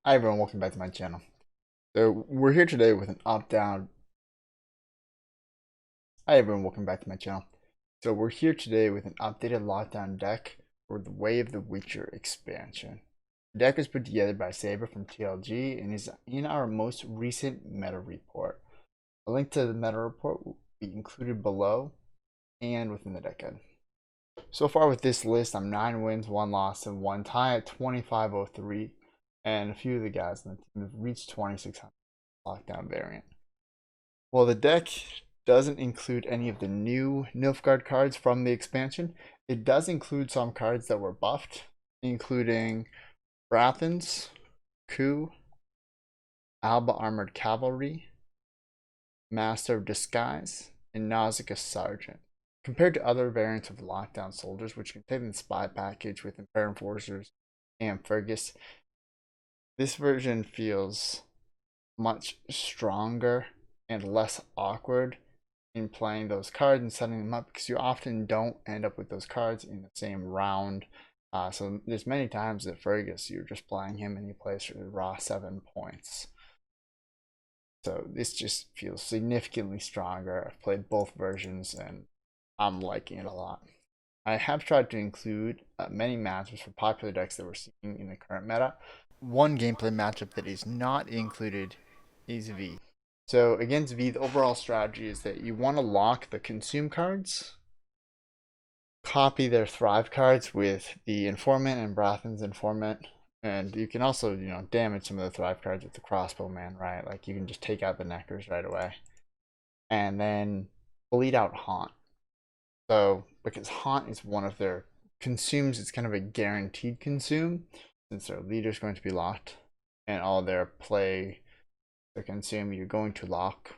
Hi everyone, welcome back to my channel. So we're here today with an up-down. Hi everyone, welcome back to my channel. So we're here today with an updated lockdown deck for the Way of the Witcher expansion. The deck was put together by Saber from TLG and is in our most recent meta report. A link to the meta report will be included below and within the deck guide. So far with this list, I'm 9 wins, 1 loss, and 1 tie at 2503. And a few of the guys on the team have reached 2600 lockdown variant. While the deck doesn't include any of the new Nilfgaard cards from the expansion, it does include some cards that were buffed, including Revenants, Coup, Alba Armored Cavalry, Master of Disguise, and Nausicaa Sergeant. Compared to other variants of Lockdown Soldiers, which contain the Spy package with Imperial Enforcers and Fergus, this version feels much stronger and less awkward in playing those cards and setting them up, because you often don't end up with those cards in the same round. So there's many times that Fergus, you're just playing him and he plays for the raw 7 points. So this just feels significantly stronger. I've played both versions and I'm liking it a lot. I have tried to include many matchups for popular decks that we're seeing in the current meta. One gameplay matchup that is not included is V. So against V, the overall strategy is that you want to lock the consume cards, copy their thrive cards with the informant and Brathan's informant, and you can also, damage some of the thrive cards with the crossbow man, right? Like you can just take out the neckers right away. And then bleed out Haunt. So because Haunt is one of their consumes, it's kind of a guaranteed consume, since their leader is going to be locked and all their play to consume, you're going to lock.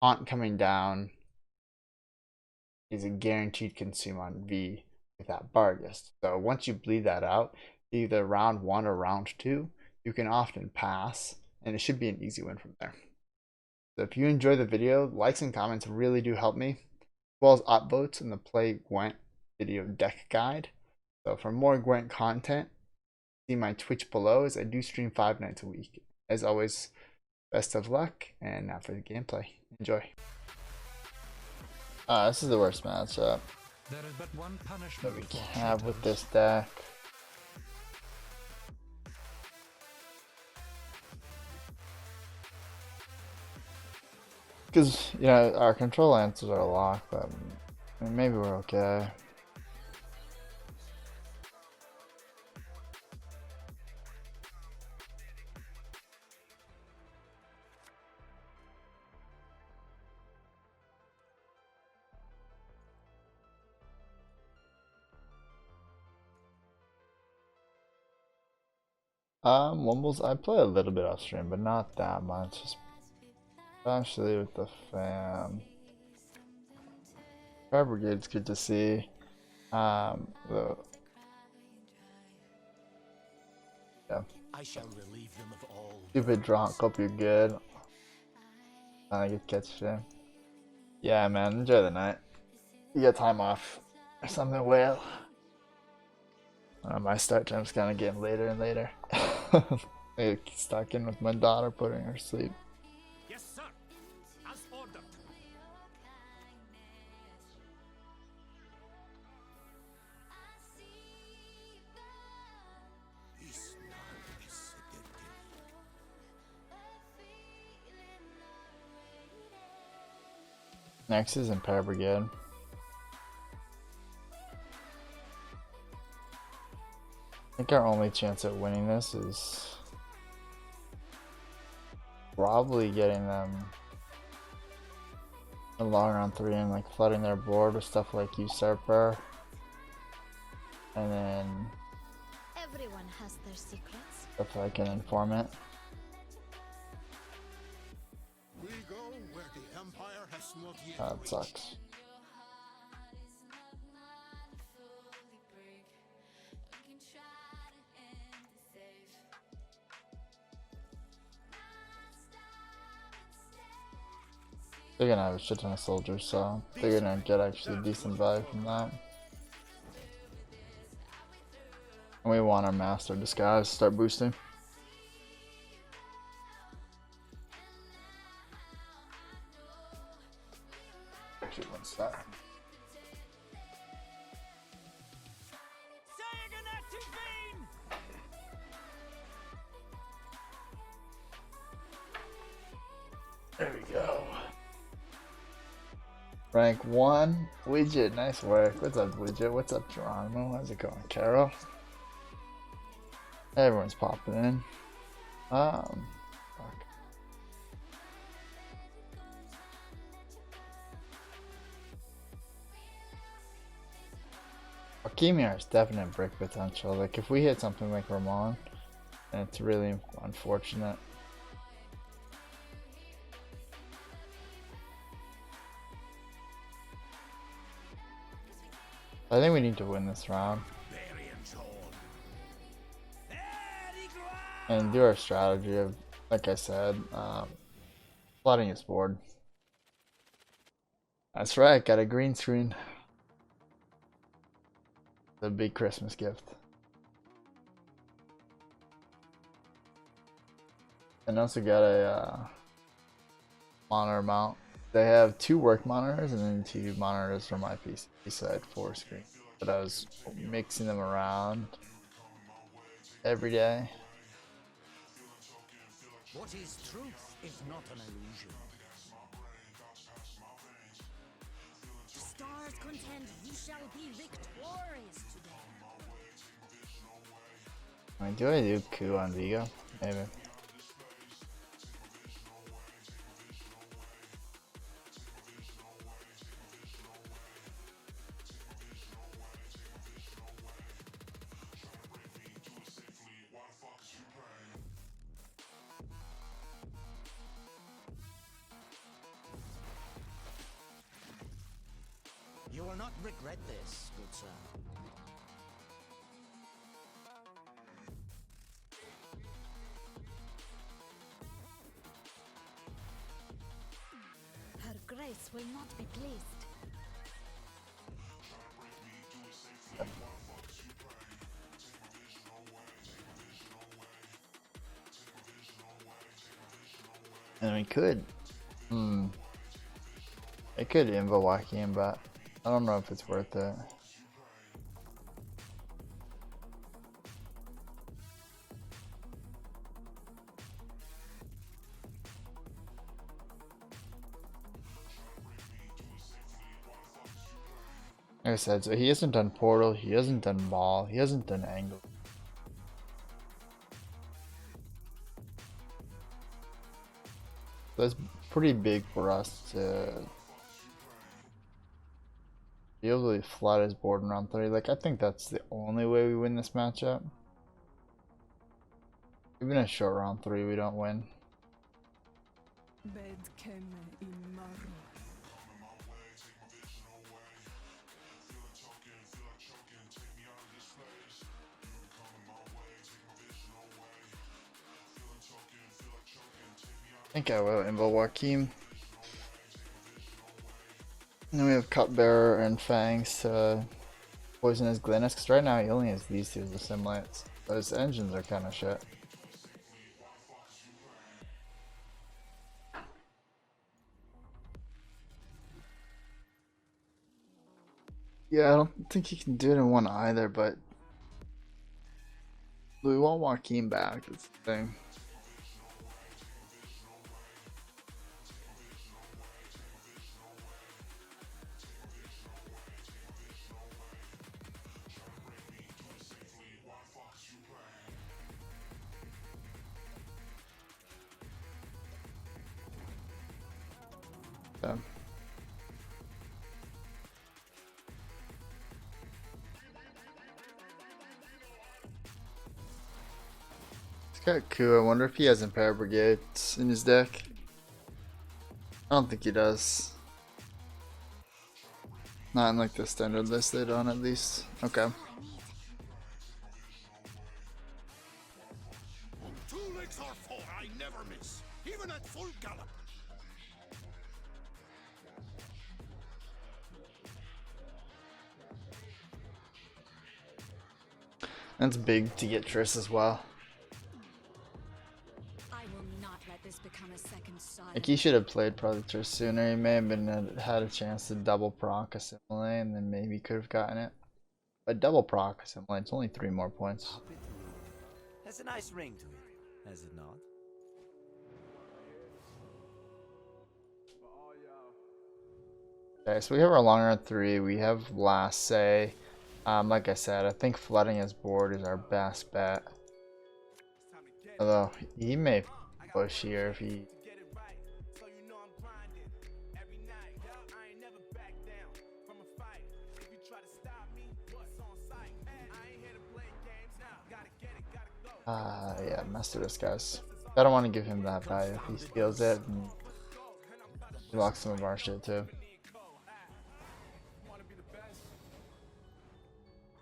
Haunt coming down is a guaranteed consume on V with that Barghest. So once you bleed that out, either round 1 or round 2, you can often pass, and it should be an easy win from there. So if you enjoy the video, likes and comments really do help me, as well as upvotes in the Play Gwent video deck guide. So for more Gwent content, see my Twitch below, as I do stream 5 nights a week. As always, best of luck, and now for the gameplay. Enjoy. This is the worst matchup There is but one punishment that we can have with this deck. Because, our control answers are locked, but maybe we're okay. Wumbles, I play a little bit off stream, but not that much, especially with the fam. Fire Brigade's good to see. The I shall relieve them of all stupid drunk, hope you're good. I get catch you. Yeah, man, enjoy the night. You get time off or something, well. My start time's kind of getting later and later. I get stuck in with my daughter, putting her to sleep. Yes, sir. As ordered. Next is Imperial Brigade. I think our only chance at winning this is probably getting them along on 3 and like flooding their board with stuff like Usurper, and then Everyone has their secrets. stuff like an Informant. We go where the Empire has not yet That reached. sucks. They're gonna have a shit ton of soldiers, so they're gonna get actually decent value from that. And we want our Master Disguise to start boosting. Actually, what's that? There we go. Rank 1, Widget, nice work. What's up, Widget? What's up, Geronimo? How's it going, Carol? Everyone's popping in. Fuck. Alchemia has definite brick potential. Like, if we hit something like Ramon, then it's really unfortunate. I think we need to win this round and do our strategy of, like I said, flooding his board. That's right, got a green screen. The big Christmas gift. And also got a monitor mount. They have 2 work monitors and then 2 monitors for my PC, so I had 4 screens. But I was mixing them around every day. What is truth if not an illusion? The stars contend you shall be victorious today. Do I do coup on Vigo? Maybe. You will not regret this, good sir. Her grace will not be pleased. And we could. I could invo Joaquin, but I don't know if it's worth it. Like I said, so he hasn't done Portal, he hasn't done Maul, he hasn't done Angle. That's pretty big for us to be able to flood his board in round 3. Like, I think that's the only way we win this matchup. Even a short round 3, we don't win. I think I will invo Joaquin. And then we have Cupbearer and Fangs to poison his Glennis, because right now he only has these 2 as Assimilates. But his engines are kind of shit. Yeah, I don't think he can do it in one either, but we want Joaquin back, that's the thing. So. It's kind of cool. I wonder if he has Empire Brigades in his deck. I don't think he does. Not in like the standard list, they don't at least. Okay. Two legs are four, I never miss, even at full gallop. That's big to get Triss as well. I will not let this become a second silence. Like he should have played probably Triss sooner. He may have been had a chance to double proc Assimilate and then maybe could have gotten it. But double proc Assimilate, it's only 3 more points. Has a nice ring to it, has it not? Okay, so we have our long run 3. We have last say. Like I said, I think flooding his board is our best bet. Although he may push here if he. Yeah, master this, guys. I don't want to give him that value if he steals it. And he locks some of our shit too.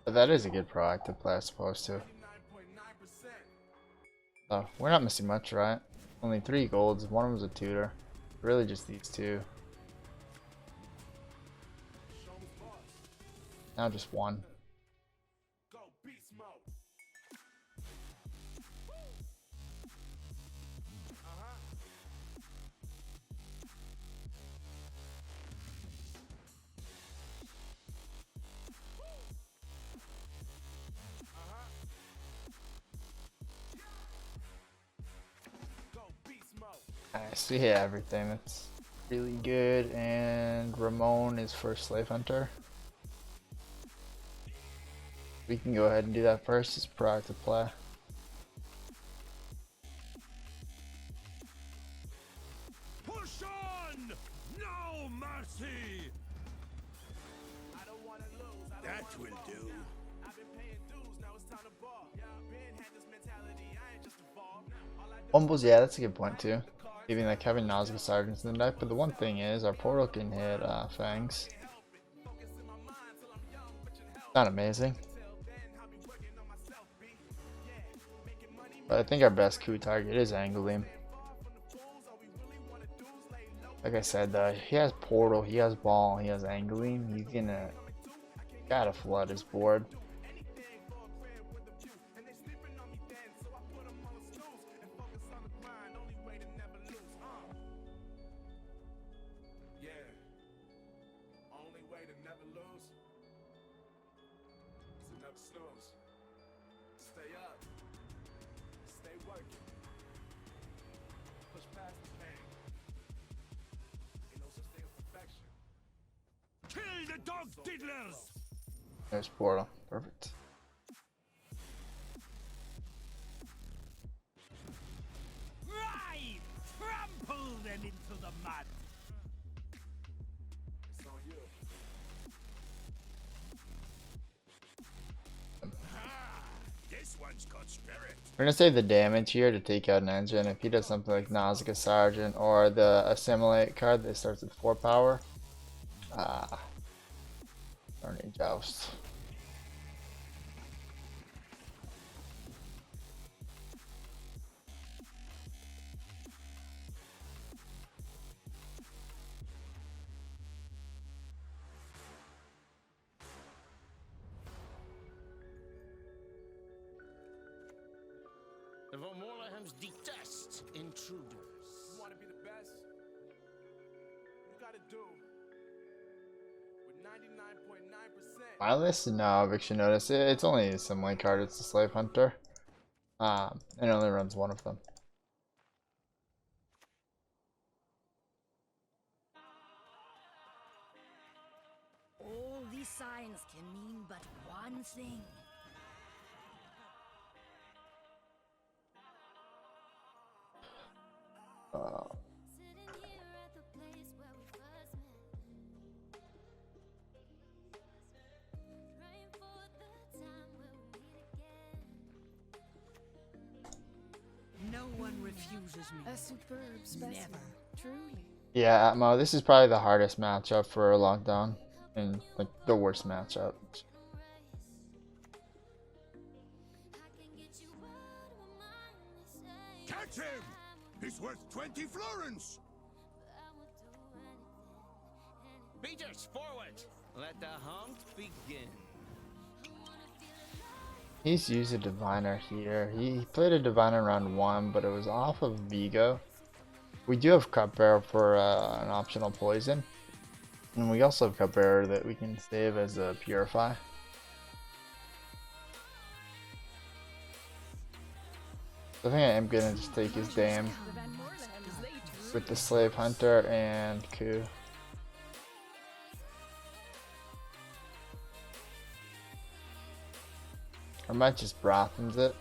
But that is a good proactive play, I suppose, too. So, we're not missing much, right? Only 3 golds, one of them's a tutor. Really just these 2. Now just 1. Nice, we hit everything. That's really good. And Ramon is first Slave Hunter. We can go ahead and do that first. It's a proactive play. Push on! No mercy! That will do. Wumbles, yeah, that's a good point too. Even like having Nazgul Sergeants in the deck, but the one thing is our portal can hit Fangs. Not amazing. But I think our best coup target is Anglebeam. Like I said, he has portal, he has ball, he has Anglebeam. He's gonna gotta flood his board. Kill the dog diddlers! There's portal. Perfect. Right! Trample them into the mud! It's on you. This one's got spirit. We're gonna save the damage here to take out an engine. If he does something like Nausicaa Sergeant or the Assimilate card that starts with 4 power. Learning Joust. The Vormorlahams detest intruders. You want to be the best? You gotta do with 99.9%. My list? No, eviction notice. It's only a Assimilate card. It's the Slave Hunter. It only runs one of them. All these signs can mean but one thing. Sitting here at the place where we first met, praying for the time we'll meet again. No one refuses me. A superb specimen. Never. Truly. Yeah, Atmo, this is probably the hardest matchup for a lockdown. And like the worst matchup. Catch him! He's worth 20 florins! Beaters, forward! Let the hunt begin. He's used a diviner here. He played a diviner in round 1, but it was off of Vigo. We do have Cupbearer for an optional poison. And we also have Cupbearer that we can save as a Purify. So I think I am gonna just take his Dame with the Slave Hunter and Coup. I might just Brothens it.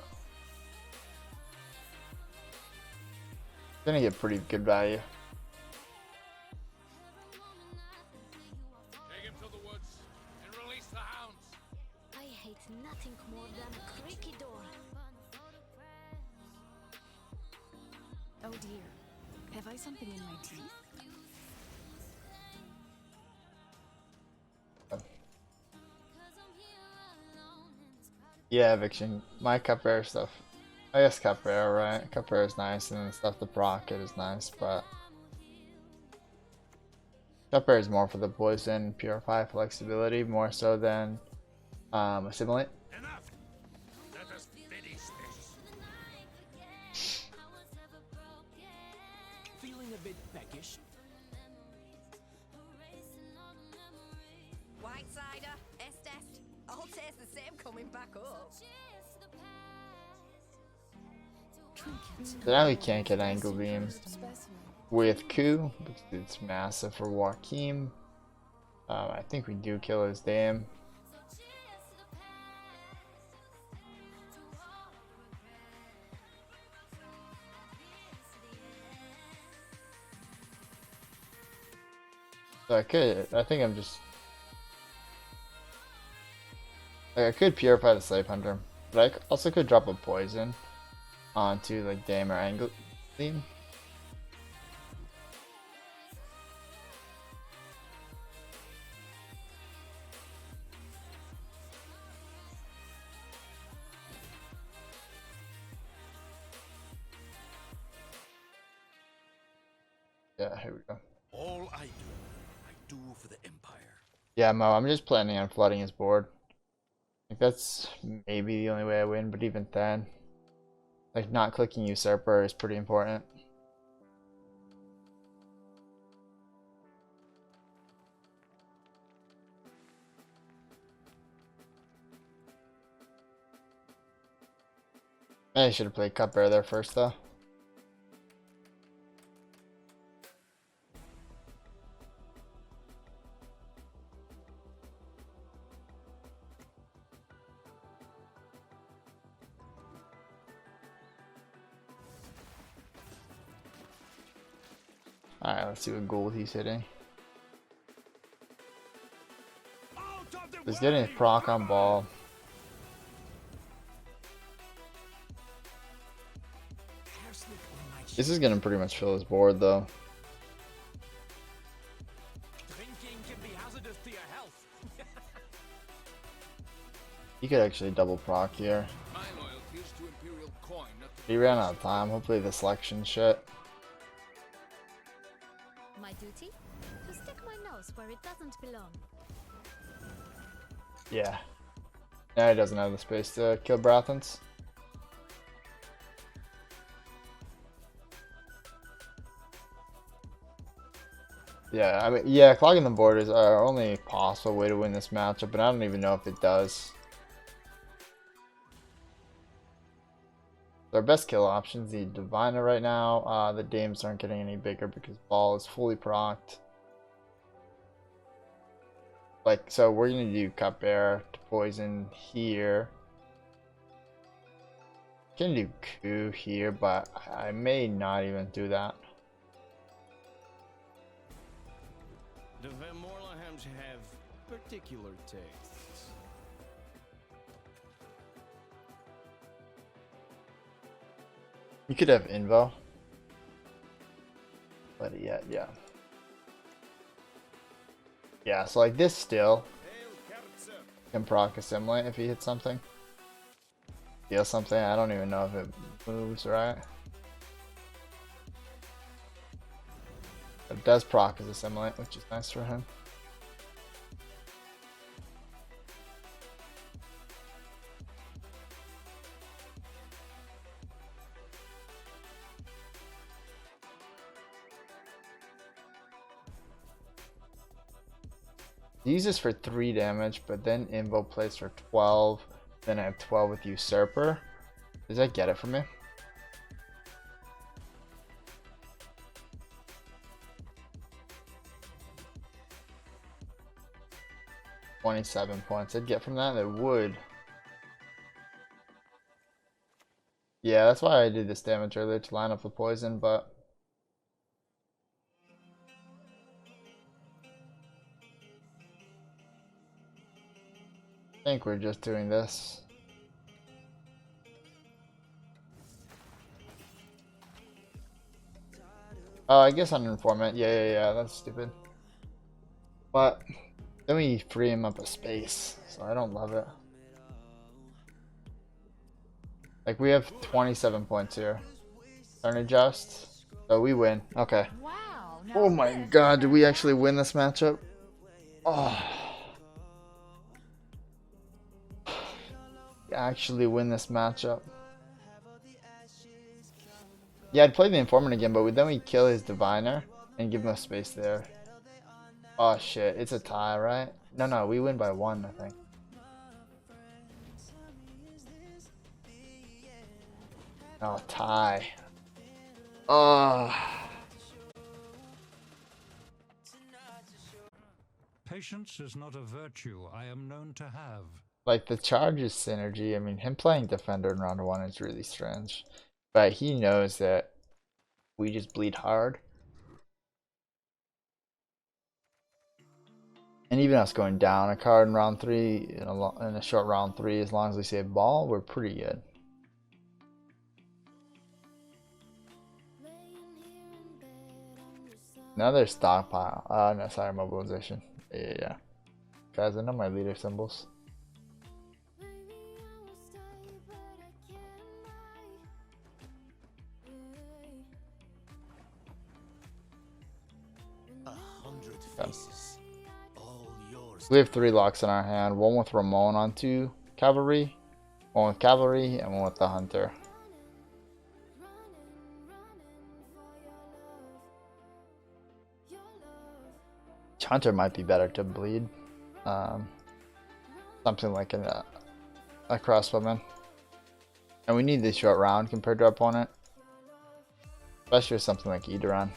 Gonna get pretty good value. Take him to the woods and release the hounds. I hate nothing more than a creaky door. Oh dear. Have I something in my teeth? Yeah, eviction. My Cupbearer stuff. I guess Cupbearer, right? Cupbearer is nice, and then stuff to proc it is nice, but Cupbearer is more for the poison, purify, flexibility, more so than Assimilate. Enough. Let us finish this. Feeling a bit peckish? White cider, Estes. All taste the same coming back up. So now we can't get Angle Beam with Coup because it's massive for Joachim. I think we do kill his Dame. So I think I'm just... Like, I could Purify the Slave Hunter, but I also could drop a poison onto like Dame or Angle Beam. Yeah, here we go. All I do for the Empire. Yeah, Mo, I'm just planning on flooding his board. Like, that's maybe the only way I win, but even then, like, not clicking Usurper is pretty important. I should have played Cupbearer there first, though. Alright, let's see what gold he's hitting. He's getting a proc on ball. This is gonna pretty much fill his board though. Drinking can be hazardous to your health. He could actually double proc here. My loyalty is to Imperial coin, not to He ran out of time. Hopefully the selection shit. My duty? To stick my nose where it doesn't belong. Yeah. Now he doesn't have the space to kill Brothens. Yeah, I mean, yeah, clogging the board is our only possible way to win this matchup, but I don't even know if it does. Our best kill options, the Diviner right now. The Dames aren't getting any bigger because ball is fully procced. Like, so we're gonna do Cupbearer to poison here. Can do Coup here, but I may not even do that. The Van Morlehams have particular tastes. You could have Invo. But yeah. Yeah, so like this still can proc Assimilate if he hits something. Steal something, I don't even know if it moves, right? It does proc as Assimilate, which is nice for him. Use this for 3 damage, but then Invo plays for 12. Then I have 12 with Usurper. Does that get it for me? $27 points. I'd get from that. It would. Yeah, that's why I did this damage earlier to line up the poison, but I think we're just doing this. Oh, I guess on informant. Yeah, that's stupid. But then we free him up a space, so I don't love it. Like, we have 27 points here. Turn adjust. So we win. Okay. Wow. Oh my god, did we actually win this matchup? Oh. Actually win this matchup. Yeah, I'd play the informant again, but then we kill his diviner and give him a space there. Oh shit, it's a tie, right? No, we win by 1, I think. Oh, tie. Oh. Patience is not a virtue I am known to have. Like, the charges synergy, I mean, him playing defender in round 1 is really strange. But he knows that we just bleed hard. And even us going down a card in round 3, in a short round 3, as long as we save ball, we're pretty good. Another stockpile. No, sorry, mobilization. Yeah. Guys, I know my leader symbols. Faces, all yours. We have 3 locks in our hand. 1 with Ramon on 2 cavalry, 1 with cavalry, and 1 with the hunter. Hunter might be better to bleed. Something like a crossbowman. And we need this short round compared to our opponent. Especially with something like Edoran.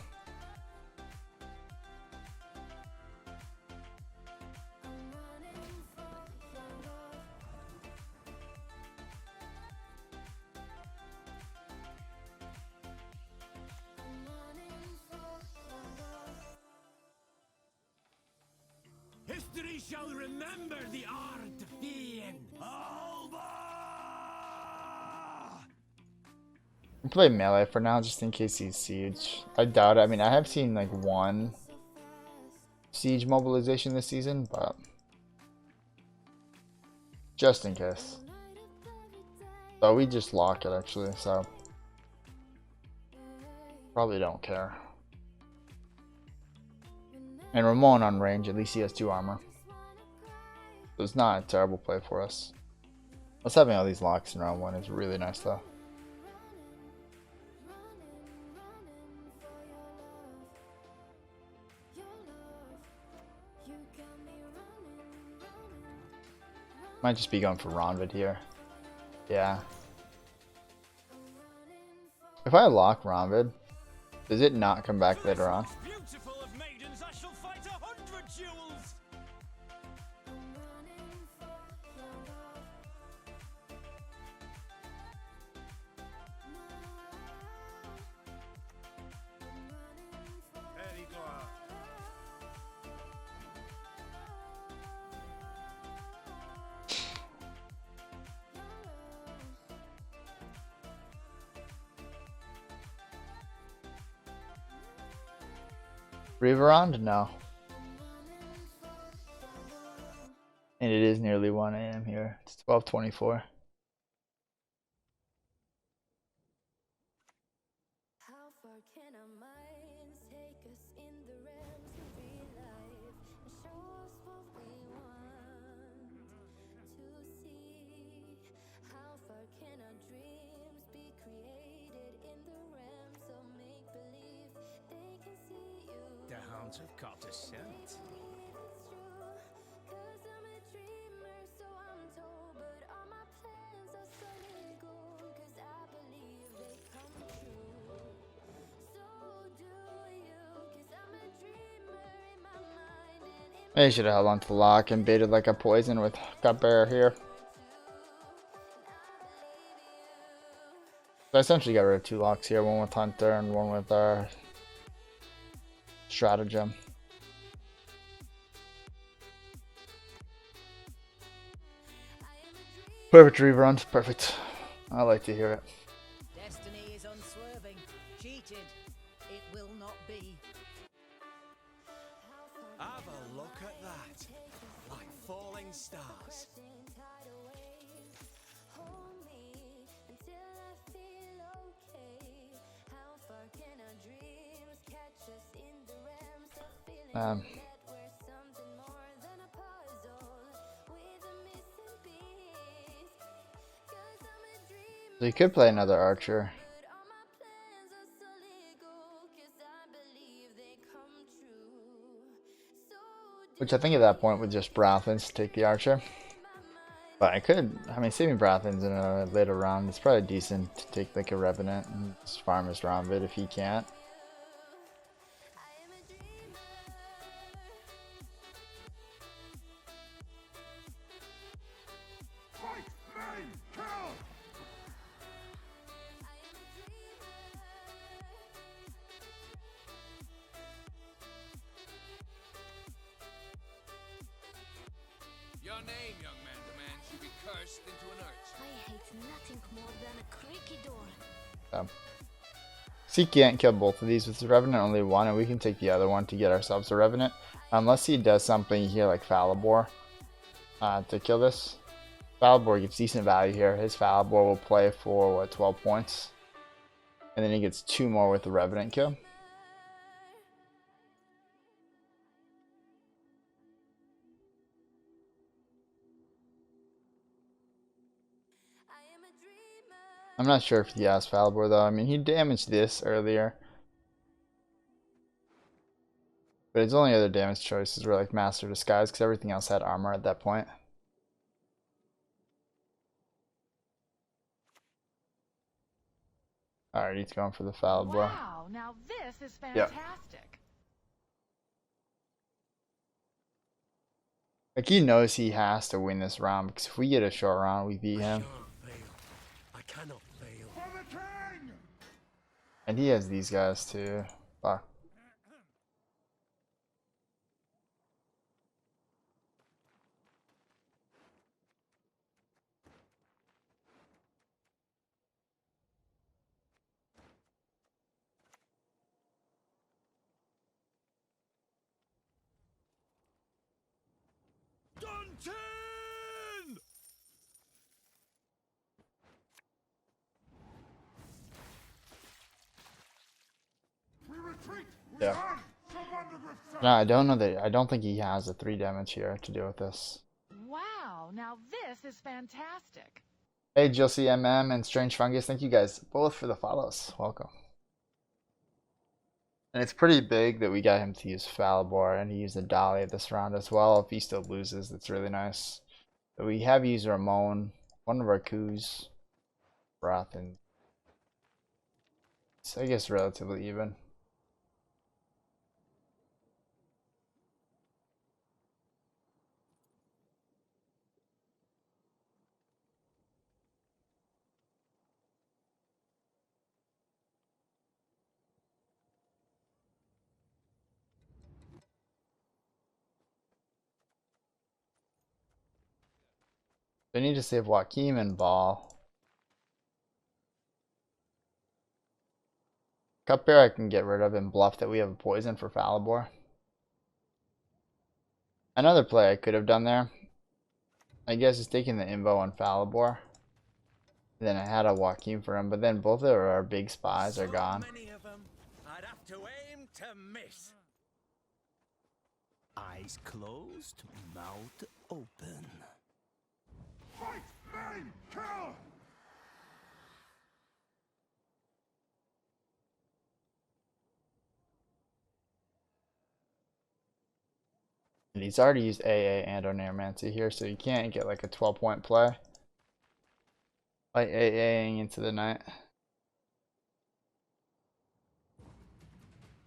History shall remember the art of being Alba! I'll play melee for now, just in case he's siege. I doubt it. I mean, I have seen like 1 siege mobilization this season, but just in case. So we just lock it actually, so probably don't care. And Ramon on range, at least he has 2 armor. So it's not a terrible play for us. Us having all these locks in round 1 is really nice though. Might just be going for Ronvid here. Yeah. If I lock Ronvid, does it not come back later on? Beautiful of maidens, I shall fight 100 duels! There you go. Reverond? No. And it is nearly 1 AM here. It's 12:24. How far can our minds take us in the realms of real life and show us what we want to see? How far can our dreams be created in the realms of make-believe? They can see you. The hounds have caught a scent. It's true. Maybe should have held on to the lock and baited like a poison with Cupbearer here. So I essentially got rid of 2 locks here, one with Hunter and one with our Stratagem. Perfect reruns, perfect. I like to hear it. Destiny is unswerving. Cheated. It will not be. Have a look at that. Like falling stars. So you could play another archer. Which I think at that point would just Brathens take the archer. But I could, I mean, saving Brathens in a later round is probably decent to take like a Revenant and just farm his round bit if he can't. Your name, young man, demands you be cursed into an urchin. I hate nothing more than a creaky door. So he can't kill both of these with the Revenant, only one, and we can take the other one to get ourselves a Revenant. Unless he does something here like Falibor to kill this. Falibor gets decent value here. His Falibor will play for, what, 12 points? And then he gets 2 more with the Revenant kill. I'm not sure if he has Falibor though. I mean, he damaged this earlier. But his only other damage choices were like Master Disguise because everything else had armor at that point. Alright, he's going for the Falibor. Wow, now this is fantastic. Like he knows he has to win this round because if we get a short round, we beat him. I cannot fail. And he has these guys too. Fuck. Dunton! We retreat. Yeah. No, I don't know that. I don't think he has a 3 damage here to deal with this. Wow, now this is fantastic. Hey, Josie MM and Strange Fungus, thank you guys both for the follows. Welcome. And it's pretty big that we got him to use Falibor and he used a Dahlia this round as well. If he still loses, that's really nice. But we have used Ramon, one of our coups, Wrath, and it's, I guess, relatively even. They need to save Joaquin and Ball. Cupbearer I can get rid of and bluff that we have a poison for Falibor. Another play I could have done there, I guess, is taking the Invo on Falibor. Then I had a Joaquin for him, but then both of our big spies are gone. Many of them, I'd have to aim to miss. Eyes closed, mouth open. Fight, maim, kill! And he's already used AA and Oneiromancy here, so you can't get like a 12-point play by AAing into the night.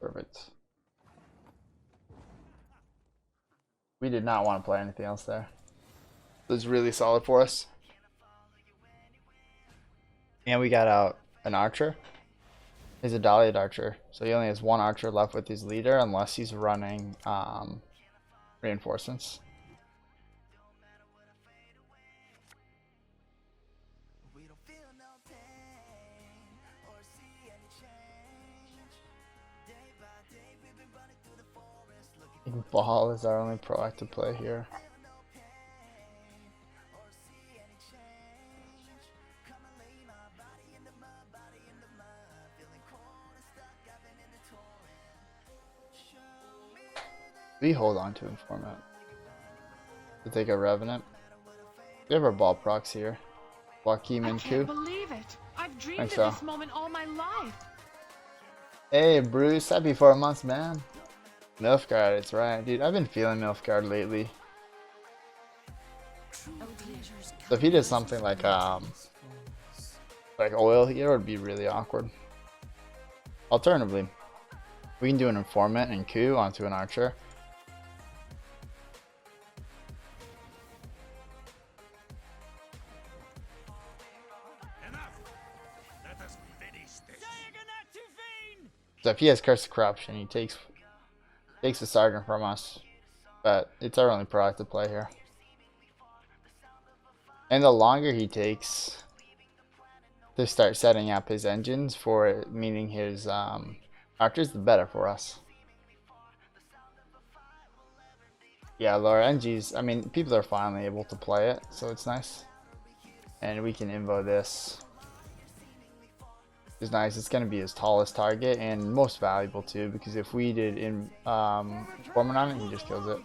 Perfect. We did not want to play anything else there. It was really solid for us. And we got out an archer. He's a Dahlia archer, so he only has one archer left with his leader unless he's running reinforcements. Ball is our only proactive play here. We hold on to informant to take a revenant. We have our ball procs here. Joachim and I can't Q. believe it. I've dreamed Think of so. this moment all my life. Hey Bruce, happy 4 months, man. Nilfgaard, it's right, dude. I've been feeling Nilfgaard lately. So if he does something like oil here, it would be really awkward. Alternatively, we can do an informant and Q onto an archer. So if he has Curse of Corruption, he takes the Sergeant from us. But it's our only proactive play here. And the longer he takes to start setting up his engines for it, meaning his archers, the better for us. Yeah, Laura, NG's, I mean, people are finally able to play it, so it's nice. And we can invo this. It's nice. It's going to be his tallest target and most valuable too, because if we did informant on it, he just kills it.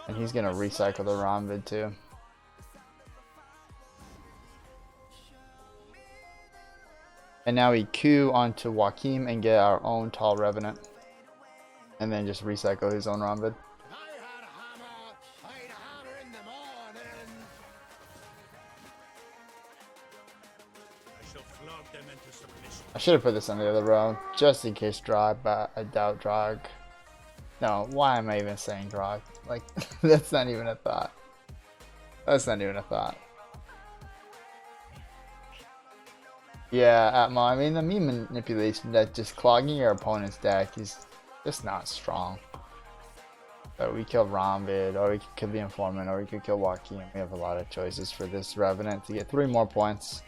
And he's going to recycle the Ronvid too. And now we Q onto Joachim and get our own tall Revenant. And then just recycle his own Ronvid. I should have put this on the other row, just in case Drog, but I doubt Drog. No, why am I even saying Drog? Like, that's not even a thought. That's not even a thought. Yeah, I mean, the meme manipulation that just clogging your opponent's deck is just not strong. But we kill Ronvid, or we could kill the Informant, or we could kill Joachim. We have a lot of choices for this Revenant to get 3 more points.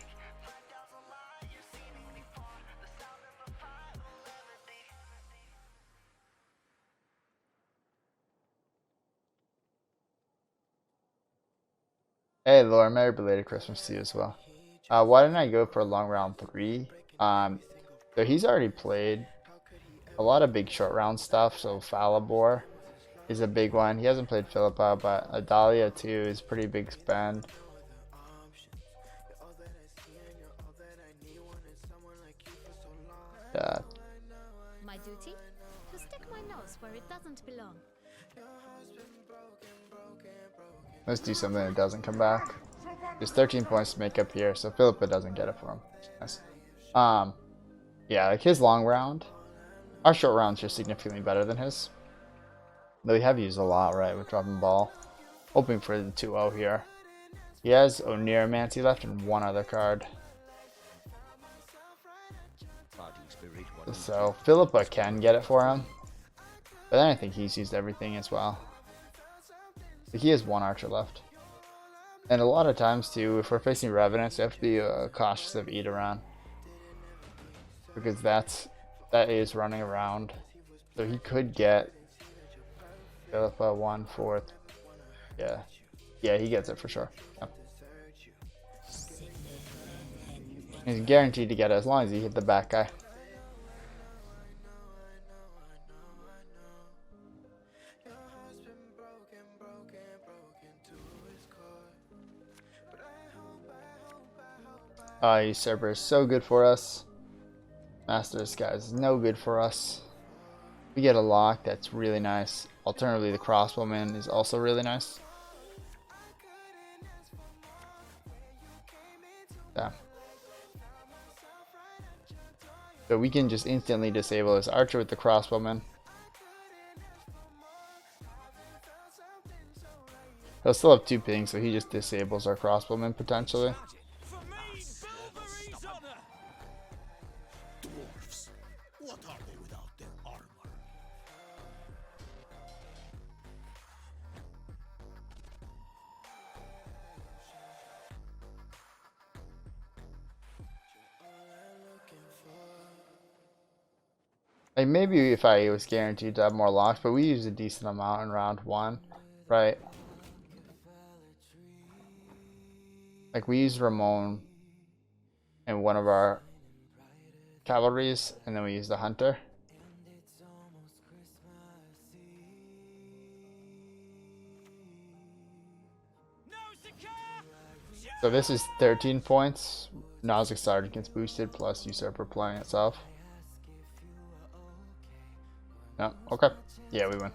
Hey Laura, Merry belated Christmas to you as well. Why didn't I go for a long round 3? So he's already played a lot of big short round stuff, so Falibor is a big one. He hasn't played Philippa, but Adalia too is pretty big spend. Yeah. My duty? To stick my nose where it doesn't belong. Let's do something that doesn't come back. There's 13 points to make up here, so Philippa doesn't get it for him. Nice. Yeah, like his long round. Our short rounds are significantly better than his. Though we have used a lot, right, with dropping ball. Hoping for the 2-0 here. He has Oneiromancy left and one other card. So Philippa can get it for him. But then I think he's used everything as well. He has one archer left. And a lot of times too, if we're facing Revenants, we have to be cautious of eat around. Because that is running around. So he could get Philippa 1/4. Yeah. Yeah, he gets it for sure. Yep. He's guaranteed to get it as long as he hit the back guy. Usurper is so good for us. Master Disguise is no good for us. We get a lock that's really nice. Alternatively, the Crossbowman is also really nice. Yeah. So we can just instantly disable this archer with the Crossbowman. He'll still have 2 pings, so he just disables our crossbowman potentially. For me, Bilberry's honor! Dwarfs. What are they without their armor? Like maybe if I was guaranteed to have more locks, but we used a decent amount in round 1, right? Like we used Ramon in one of our cavalries, and then we used the hunter. So this is 13 points. Nausicaa Sergeant gets boosted plus Usurper playing itself. No, okay. Yeah, we win.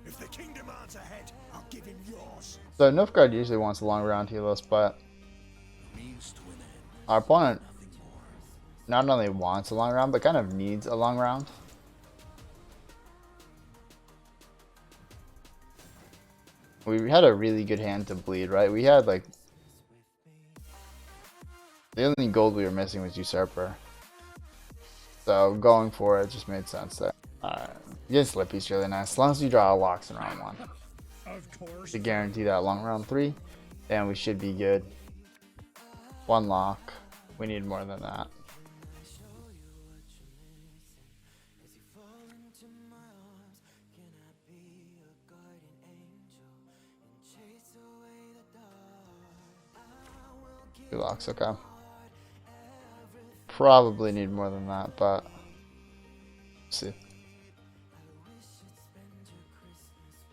If the king demands a head, I'll give him yours. So Nilfgaard usually wants a long round helos, but our opponent not only wants a long round, but kind of needs a long round. We had a really good hand to bleed, right? We had like the only gold we were missing was Usurper. So going for it just made sense there. Against Lippy's really nice. As long as you draw locks in round 1. Of course. To guarantee that long round 3, then we should be good. 1 lock. We need more than that. Two locks, okay. Probably need more than that, but let's see.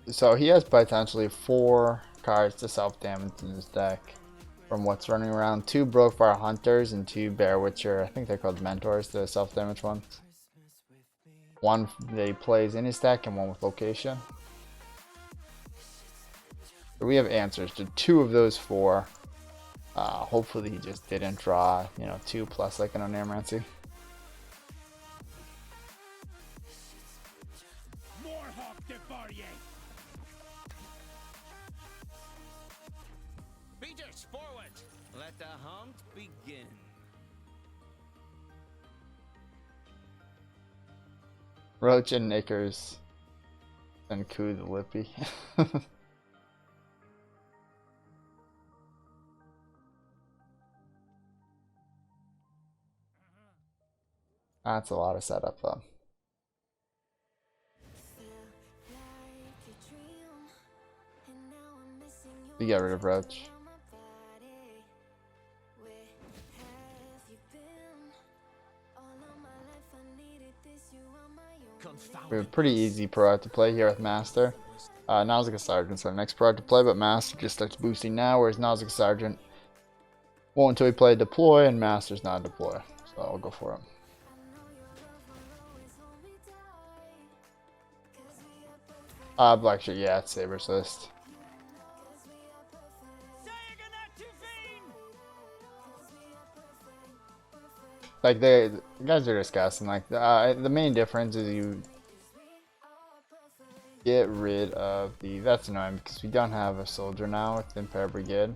So he has potentially 4 cards to self-damage in his deck from what's running around. 2 Brokefire Hunters and 2 Bear Witcher, I think they're called Mentors, the self-damage ones. 1 that he plays in his deck and 1 with location. So we have answers to 2 of those 4. Hopefully he just didn't draw, 2 plus like an Onamancy. Beaters, forward! Let the hunt begin. Roach and Knickers and coup the Lippy. That's a lot of setup though. You get rid of Roach. We have a pretty easy pro to play here with Master. Nausicaa Sergeant's our next pro to play, but Master just starts boosting now, whereas Nausicaa Sergeant won't until we play Deploy, and Master's not Deploy. So I'll go for him. Blackshirt, yeah, it's Saber's list. Like the guys are discussing, like the main difference is you get rid of the, that's annoying because we don't have a soldier now with the Empire Brigade.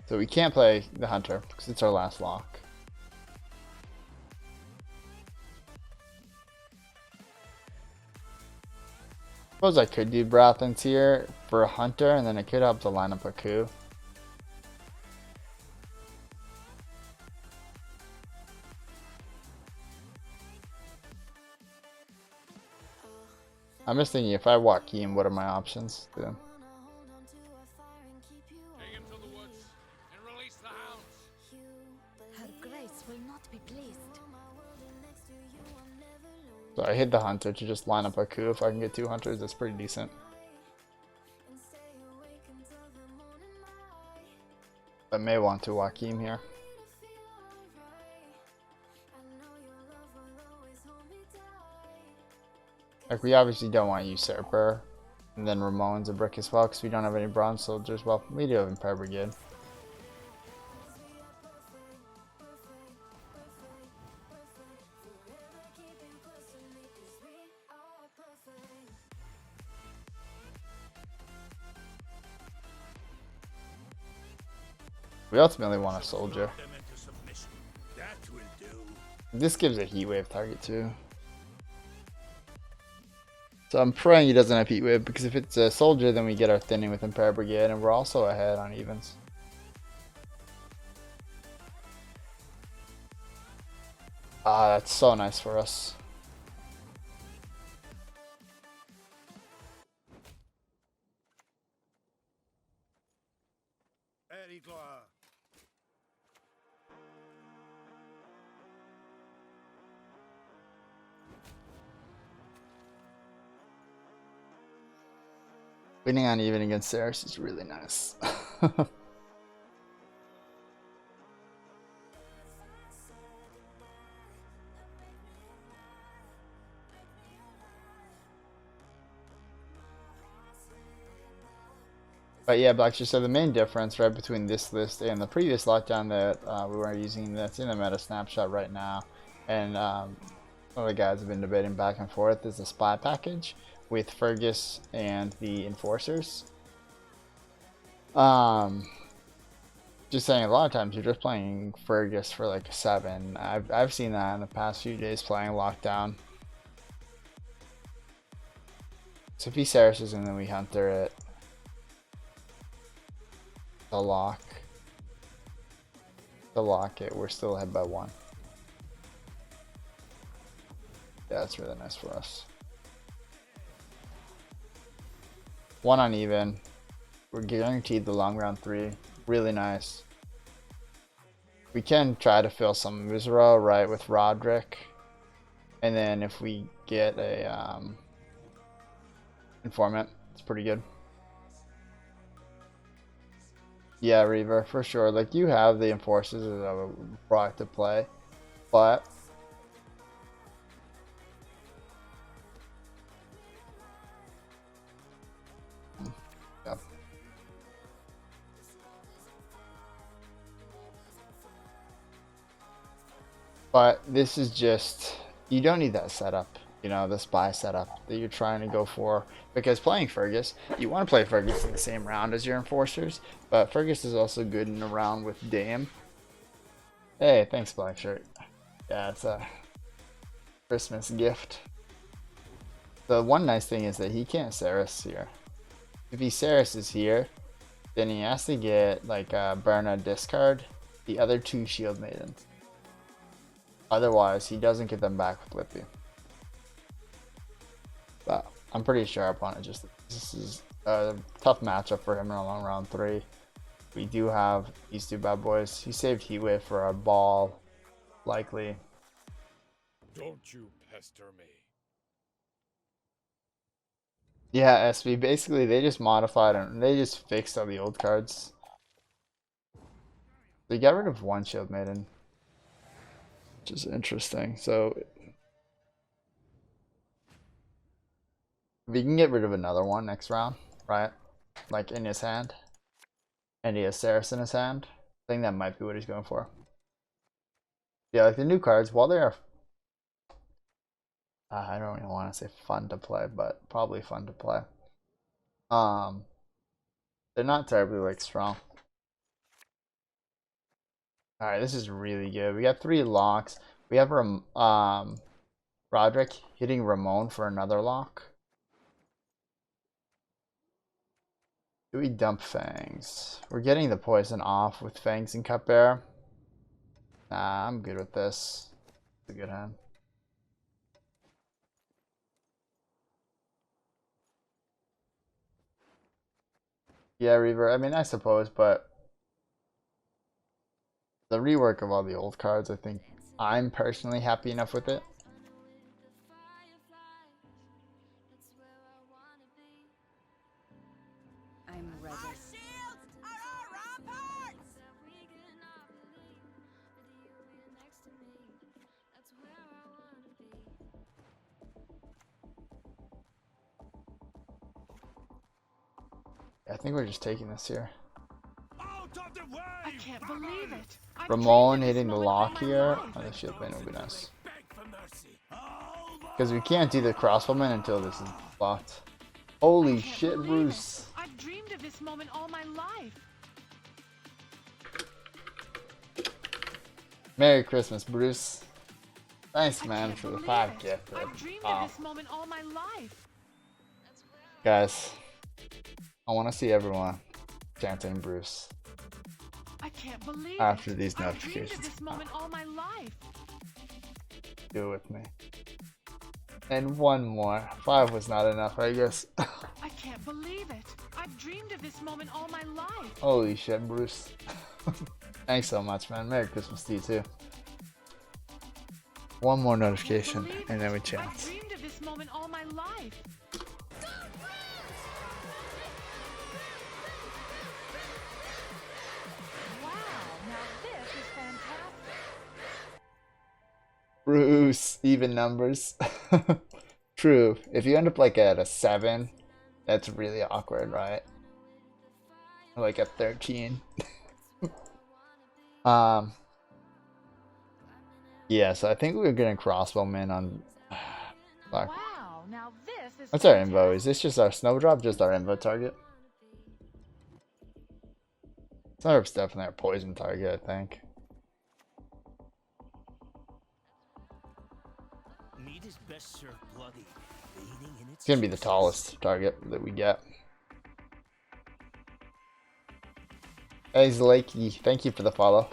So we can't play the Hunter because it's our last lock. Suppose I could do Brathens here for a Hunter, and then I could help to line up a coup. I'm just thinking, if I walk Keem, what are my options? Take him to the woods and release the hounds. Her grace will not be pleased. So I hit the Hunter to just line up a coup. If I can get 2 Hunters, that's pretty decent. I may want to Joachim here. Like, we obviously don't want Usurper. And then Ramon's a brick as well, because we don't have any bronze soldiers. Well, we do have Empire Brigade. We ultimately want a soldier. Them into submission. That will do. This gives a heat wave target too. So I'm praying he doesn't have heat wave, because if it's a soldier, then we get our thinning with Imperial Brigade, and we're also ahead on evens. Ah, that's so nice for us. Very glad. Winning on even against Ceres is really nice. But yeah, Blackshear, so the main difference right between this list and the previous lockdown that we were using, that's in the meta snapshot right now, and some of the guys have been debating back and forth, is the spy package with Fergus and the enforcers. Just saying, a lot of times you're just playing Fergus for like 7. I've seen that in the past few days playing lockdown. So if he Cereses and then we Hunter it, the lock it, we're still ahead by 1. Yeah, that's really nice for us. 1 on even. We're guaranteed the long round 3. Really nice. We can try to fill some Viscera right with Roderick, and then if we get a informant, it's pretty good. Yeah, Reaver, for sure. Like, you have the enforcers as a product to play, but yeah. But this is just, you don't need that setup, you know, the spy setup that you're trying to go for. Because playing Fergus, you want to play Fergus in the same round as your enforcers, but Fergus is also good in a round with Dame. Hey, thanks, Black Shirt. Yeah, it's a Christmas gift. The one nice thing is that he can't Ceres here. If he Ceres is here, then he has to get like Berna discard the other 2 Shield Maidens. Otherwise, he doesn't get them back with Lippy. But I'm pretty sure our opponent just, this is a tough matchup for him in a long round 3. We do have these 2 bad boys. He saved Heatwave for a ball, likely. Don't you pester me. Yeah, SB, basically they just modified and they just fixed all the old cards. They got rid of 1 Shield Maiden, which is interesting. So we can get rid of another one next round, right? Like in his hand. And he has Ceres in his hand. I think that might be what he's going for. Yeah, like the new cards, while they are, I don't even want to say fun to play, but probably fun to play. They're not terribly like strong. All right, this is really good. We got 3 locks. We have Roderick hitting Ramon for another lock. Do we dump Fangs? We're getting the poison off with Fangs and Cupbearer. Nah, I'm good with this. It's a good hand. Yeah, Reaver. I mean, I suppose, but the rework of all the old cards, I think I'm personally happy enough with it. I'm ready. I think we're just taking this here. Out of the way! I can't believe it. I've Ramon dreamed of this hitting the moment all lock my here. life. Oh, the Shield Maiden would be nice. Beg for mercy. All Because we can't do the crossbowman until this is blocked. Holy I can't shit, believe Bruce. it. I've dreamed of this moment all my life. Merry Christmas, Bruce. Thanks, I man, can't for the believe 5 it. gift. I've dreamed of this moment all my life. Guys, I want to see everyone chanting Bruce I can't believe after it. these I've dreamed of notifications. this moment all my life. Do it with me. And one more. 5 was not enough, I guess. I can't believe it. I've dreamed of this moment all my life. Holy shit, Bruce. Thanks so much, man. Merry Christmas to you, too. One more notification, and then we I've chant. dreamed of this moment all my life. Wow, now this is fantastic. Bruce, even numbers. True. If you end up like at a 7, that's really awkward, right? Or like a 13. Yeah, so I think we're getting crossbowmen on. Fuck. Wow, now this is What's our fantastic. info? Is this just our snowdrop? Just our info target? Snowdrop's definitely our poison target, I think. Meat is best served bloody, bathing in its It's gonna be the juices. tallest target that we get. Hey, Zalakey, thank you for the follow.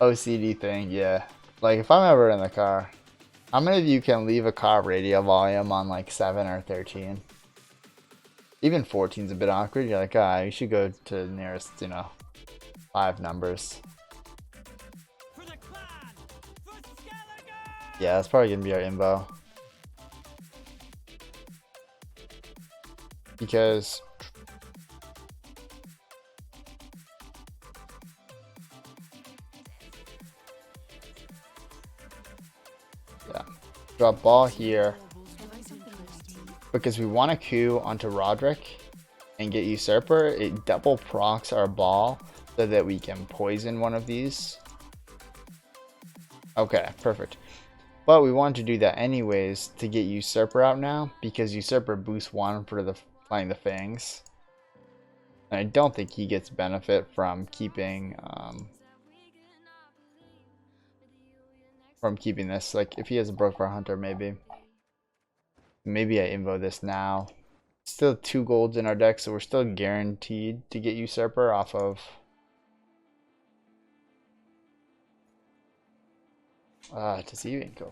OCD thing, yeah. Like, if I'm ever in the car, how many of you can leave a car radio volume on like 7 or 13? Even 14's a bit awkward. You're like, ah, you should go to the nearest, 5 numbers. For the clan! For Skelliger! Yeah, that's probably gonna be our info. Because yeah, drop ball here because we want to queue onto Roderick and get Usurper. It double procs our ball so that we can poison one of these. Okay, perfect. But we want to do that anyways to get Usurper out now because Usurper boosts 1 for the playing the Fangs. And I don't think he gets benefit from keeping this. Like if he has a Broker Hunter, maybe I invo this now. Still 2 golds in our deck, so we're still guaranteed to get Usurper off of does he even go?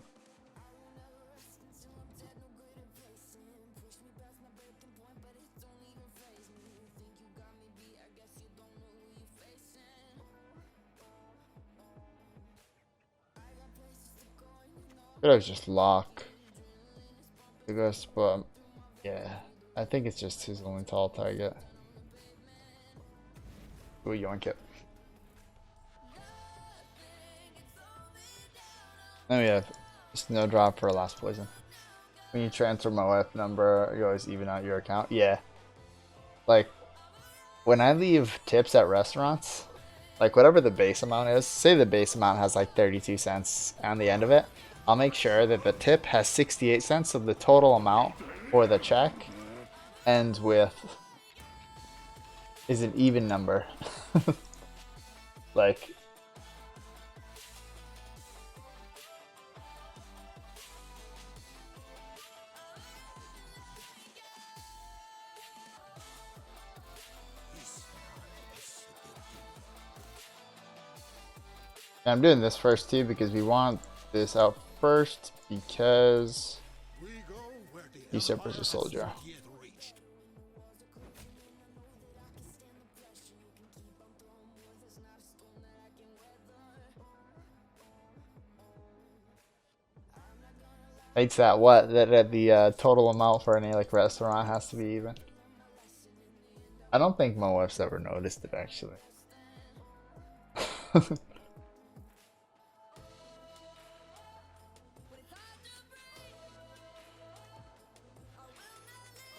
Could I just lock the ghost, but yeah, I think it's just his only tall target. We'll yoink it. Then we have Snowdrop for last poison. When you transfer my wife number, you always even out your account. Yeah. Like, when I leave tips at restaurants, like whatever the base amount is, say the base amount has like 32 cents on the end of it, I'll make sure that the tip has 68 cents, so the total amount for the check ends with is an even number. Like, I'm doing this first too because we want this out first because We go where the Usurper's a soldier. Empire has not yet reached. Hates that what? That the total amount for any like restaurant has to be even. I don't think my wife's ever noticed it actually.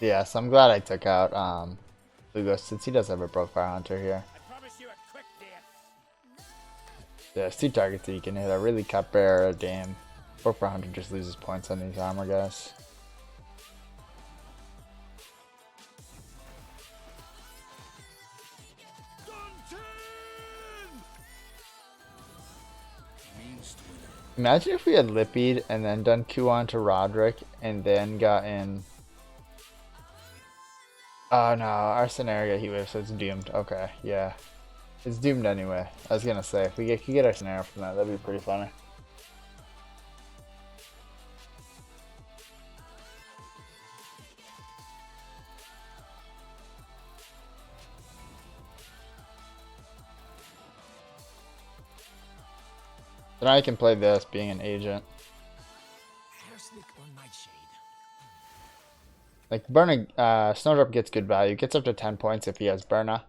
Yeah, so I'm glad I took out Lugo since he does have a Broker Hunter here. I promise you a quick death. Yeah, there's 2 targets that you can hit. A really cupbearer, a damn. Broker Hunter just loses points on these armor guys. Imagine if we had Lippied and then done Q on to Roderick and then got in. Oh no, our scenario he whips, so it's doomed. Okay, yeah. It's doomed anyway. I was gonna say, if we could get our scenario from that, that'd be pretty funny. So now I can play this, being an agent. Like, Burna, Snowdrop gets good value. Gets up to 10 points if he has Burna.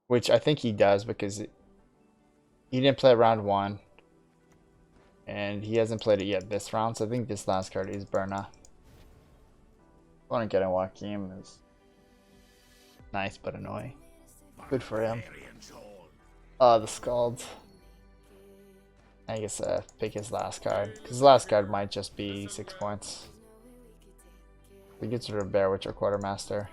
Which I think he does because he didn't play it round 1. And he hasn't played it yet this round, so I think this last card is Burna. I want to get in Joachim is nice but annoying. Good for him. The Scald. I guess pick his last card. Because his last card might just be 6 points. We get rid of Bear Witch or Quartermaster.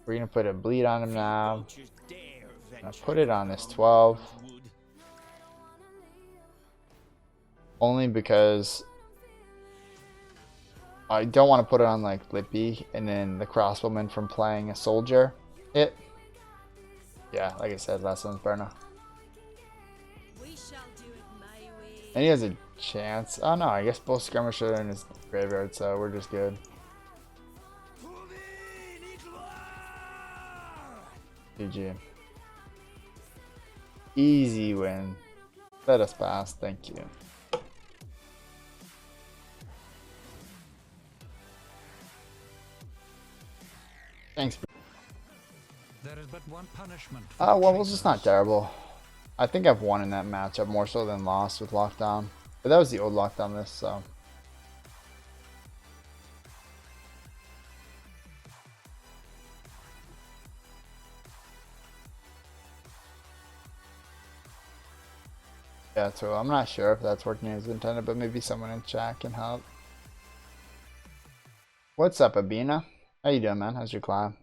We're going to put a bleed on him now. I'm going to put it on this 12. Only because I don't want to put it on like Lippy and then the crossbowman from playing a soldier hit. Yeah, like I said, last one's Burna. And he has a chance. Oh no, I guess both skirmisher in his graveyard, so we're just good. GG. Easy win. Let us pass, thank you. Thanks. There is but one punishment. Well, it's just not terrible. I think I've won in that matchup more so than lost with Lockdown. But that was the old Lockdown list, so. Yeah, so I'm not sure if that's working as intended, but maybe someone in chat can help. What's up, Abina? How you doing, man? How's your climb?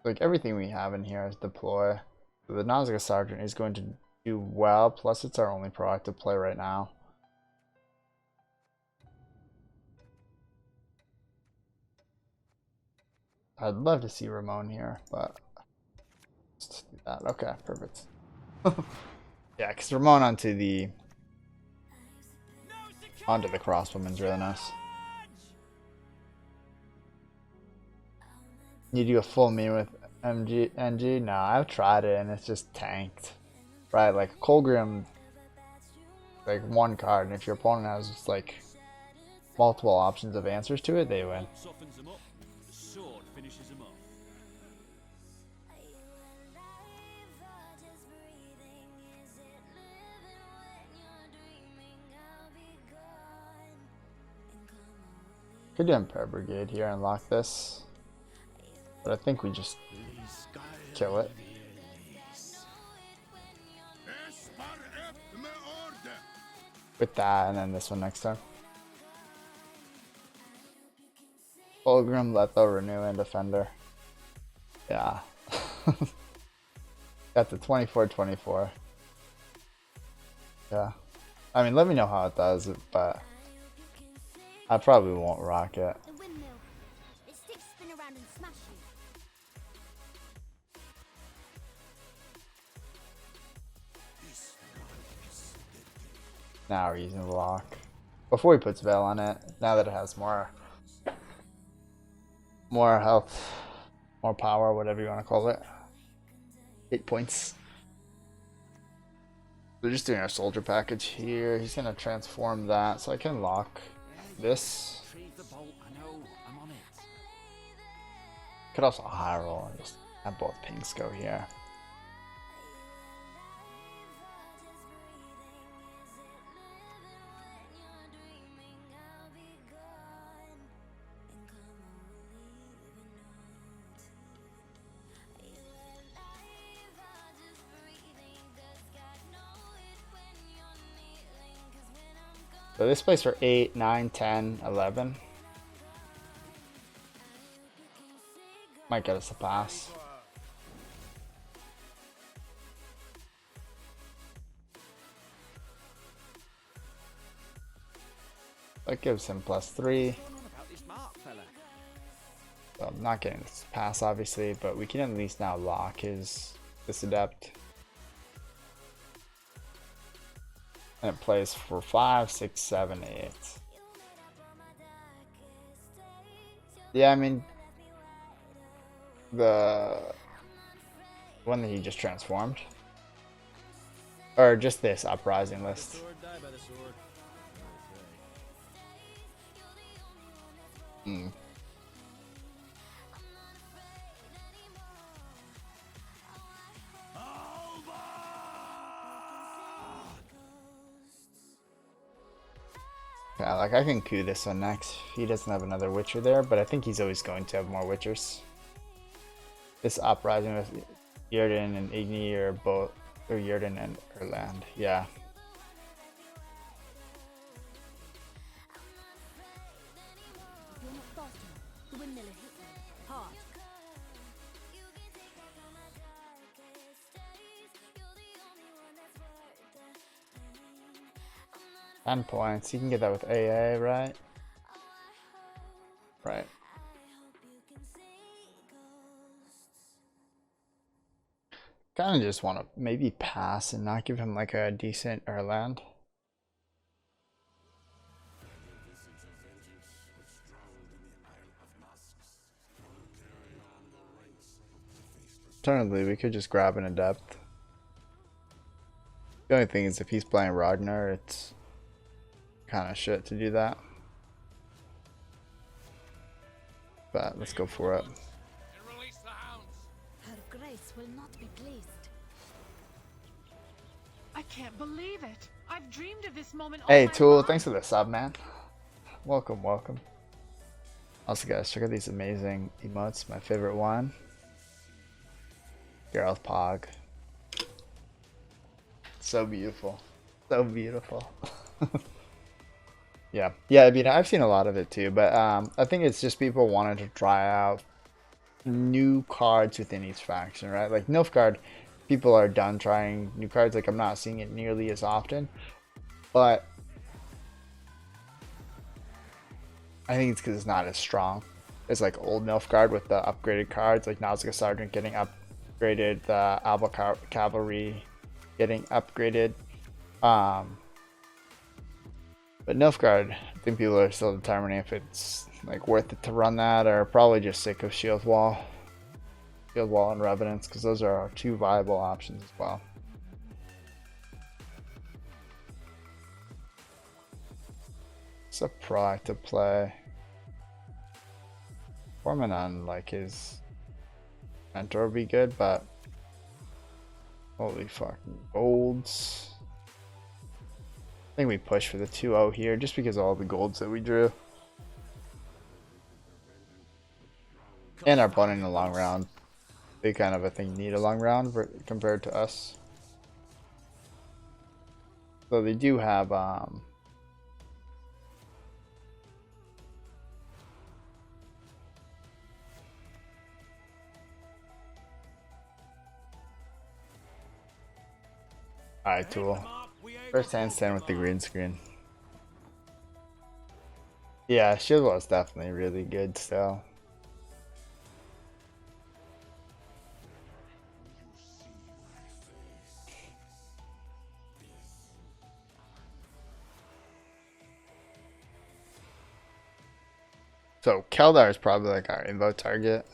Like, everything we have in here is deploy. So the Nausicaa Sergeant is going to do well, plus it's our only proactive play right now. I'd love to see Ramon here, but let's do that. Okay, perfect. Yeah, because Ramon onto the crossbowman's really nice. You do a full me with NG? No, I've tried it and it's just tanked. Right, like Colgrim, like one card, and if your opponent has just like multiple options of answers to it, they win. Could do Empire Brigade here and lock this. But I think we just kill it. With that, and then this one next time. Fulgrim, Letho, Renew, and Defender. Yeah. Got the 24-24. Yeah. I mean, let me know how it does, but I probably won't rock it. Now we're using the lock. Before he puts Veil on it, now that it has more health, more power, whatever you want to call it. 8 points. We're just doing our soldier package here. He's gonna transform that, so I can lock this. Could also high roll and just have both pings go here. So this plays for 8, 9, 10, 11. Might get us a pass. That gives him +3. What's going on about this mark, fella? So I'm not getting this pass obviously, but we can at least now lock this adept. And it plays for 5, 6, 7, 8. Yeah, I mean the one that he just transformed. Or just this Uprising list. Sword, die by the sword. Hmm. Yeah, like I can coup this one next. He doesn't have another Witcher there, but I think he's always going to have more Witchers. This Uprising with Yurden and Igni or both, or Yurden and Erland. Yeah. If you're not fast enough, the windmiller hit you hard. 10 points. You can get that with AA, right? Right. Kind of just want to maybe pass and not give him like a decent Erland. Alternatively, we could just grab an adept. The only thing is if he's playing Ragnar, it's kind of shit to do that. But let's go for it. And release the hounds. Her grace will not be pleased. I can't believe it. I've dreamed of this moment all Hey my Tool, life. thanks for the sub, man. Welcome, welcome. Also guys, check out these amazing emotes. My favorite one, Geralt Pog. So beautiful. So beautiful. Yeah. I mean, I've seen a lot of it too, but I think it's just people wanting to try out new cards within each faction, right? Like Nilfgaard, people are done trying new cards. Like I'm not seeing it nearly as often, but I think it's because it's not as strong as like old Nilfgaard with the upgraded cards, like Nausicaa Sergeant getting upgraded, the Alba Cavalry getting upgraded. But Nilfgaard, I think people are still determining if it's like worth it to run that, or probably just sick of Shield Wall and Revenants, because those are our two viable options as well. It's a proactive play. Foreman on like his mentor would be good, but holy fucking golds. I think we push for the 2-0 here just because of all the golds that we drew. And our opponent in the long round. They kind of, I think, need a long round compared to us. So they do have alright, Tool. First handstand with the green screen. Yeah, Shield Wall is definitely really good still. So Keldar is probably like our invo target.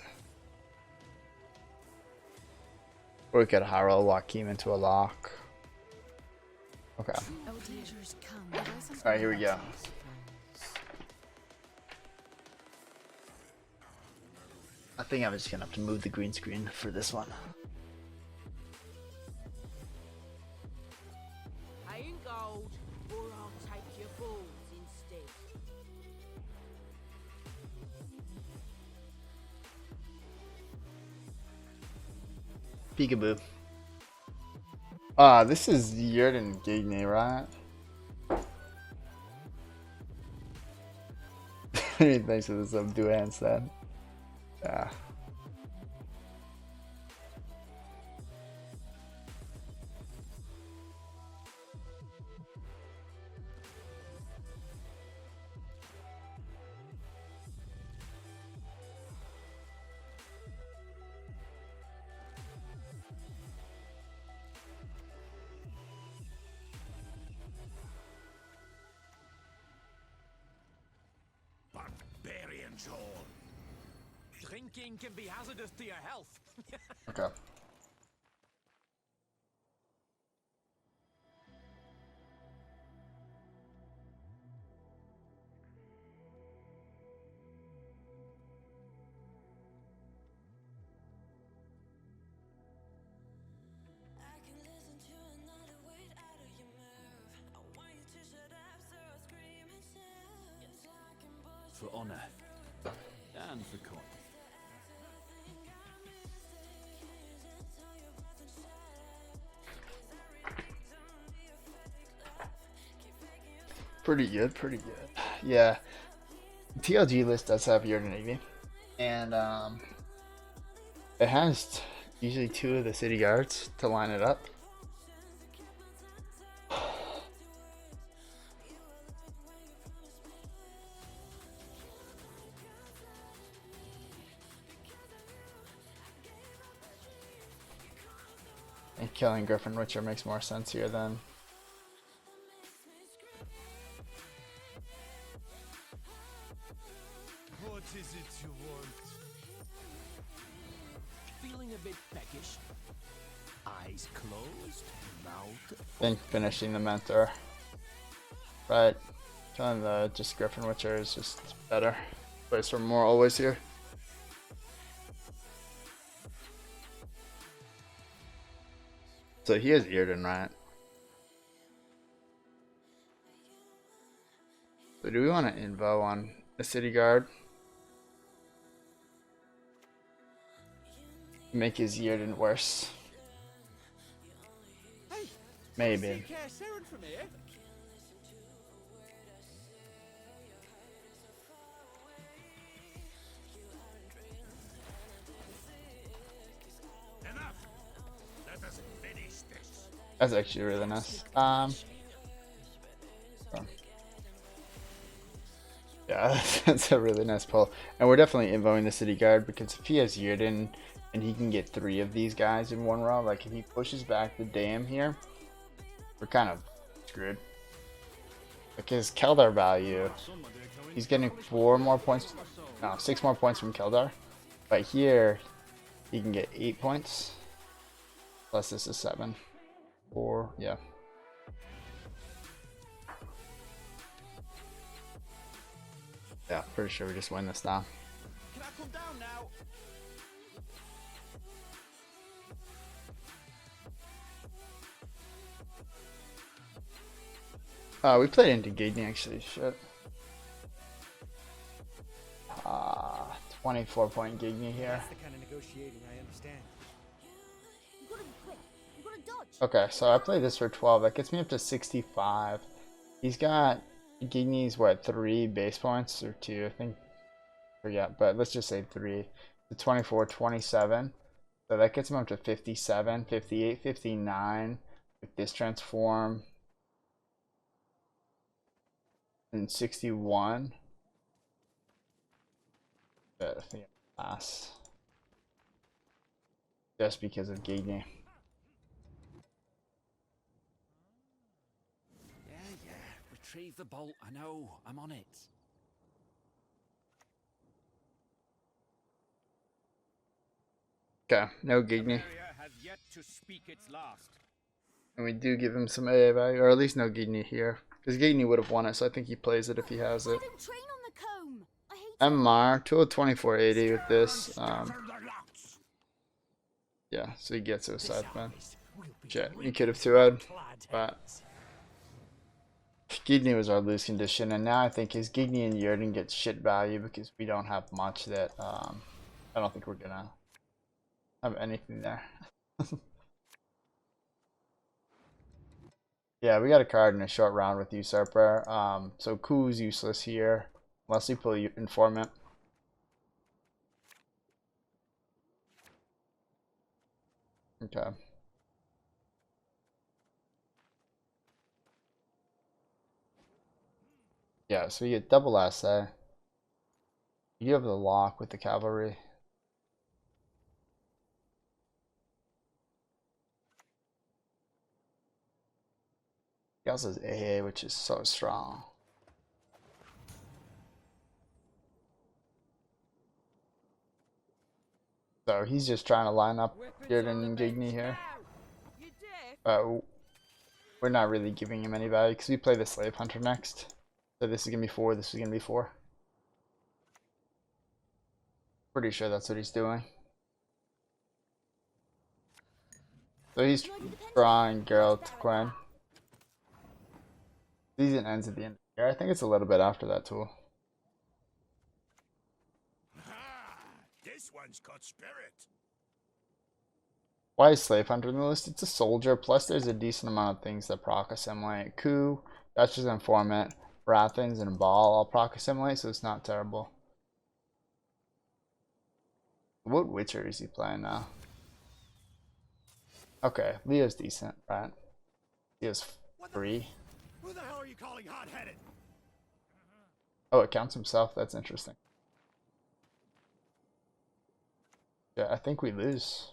Or we could Harrow Joachim into a lock. Okay. Oh dear. Alright, here we go. I think I'm just gonna have to move the green screen for this one. Pay in gold, or I'll take your balls instead. Peekaboo. This is Yurden Gigney, right? Thanks for the sub, do handstand. Yeah. Drinking can be hazardous to your health. Okay. For honor and for coin. Pretty good, pretty good. Yeah. TLG list does have Jordan, and it has usually 2 of the city guards to line it up. And killing Griffin Witcher makes more sense here than What is it you want? Feeling a bit peckish. Eyes closed, mouth. I think finishing the mentor. Right. Killing the just Griffin Witcher is just better. Place for more always here. So he has Earden, right? So do we want to invo on a city guard? Make his Earden worse. Maybe. That's actually really nice. Yeah, that's a really nice pull. And we're definitely invoing the city guard because if he has Yurden and he can get 3 of these guys in one row, like if he pushes back the dam here, we're kind of screwed. Like his Keldar value, he's getting 4 more points, no, 6 more points from Keldar. But here, he can get 8 points. Plus this is 7. 4, yeah. Yeah, pretty sure we just win this now. Can I come down now? We played into Gigny actually, shit. 24-point Gigny here. That's the kind of negotiating I understand. You gotta be quick. You gotta dodge. Okay, so I played this for 12. That gets me up to 65. He's got Gigny's what, 3 base points or 2, I think. Forget, but let's just say 3. The 24, 27. So that gets him up to 57, 58, 59 with this transform. And 61. But I think pass. Just because of Gigny. Yeah. Retrieve the bolt. I know. I'm on it. Okay, no Gigny. Has yet to speak its last. And we do give him some AA value, or at least no Gigny here. Because Gigny would have won it, so I think he plays it if he has it. I don't train on the comb. I hate MMR, total 2480 with this. Yeah, so he gets it with man. Shit, he could have 2-0'd, but Gigny was our lose condition, and now I think his Gigny and Yurden get shit value because we don't have much that, I don't think we're gonna have anything there. Yeah, we got a card in a short round with Usurper. So Ku's useless here, unless we pull Informant. Okay. Yeah, so you get double assay. You have the lock with the cavalry. He also has AA, which is so strong. So he's just trying to line up Beard and Gigny here. We're not really giving him any value because we play the Slave Hunter next. So this is gonna be 4, this is gonna be 4. Pretty sure that's what he's doing. So he's drawing Geralt to Gwen. Season ends at the end of the year. I think it's a little bit after that too. This one's got spirit. Why is Slave Hunter in the list? It's a soldier, plus there's a decent amount of things that proc Assimilate. Coup, Duchess Informant, Wrathens, and Ball all proc Assimilate, so it's not terrible. What Witcher is he playing now? Okay, Leo's decent, right? Leo's free. Who the hell are you calling hot-headed? Oh, it counts himself. That's interesting. Yeah, I think we lose.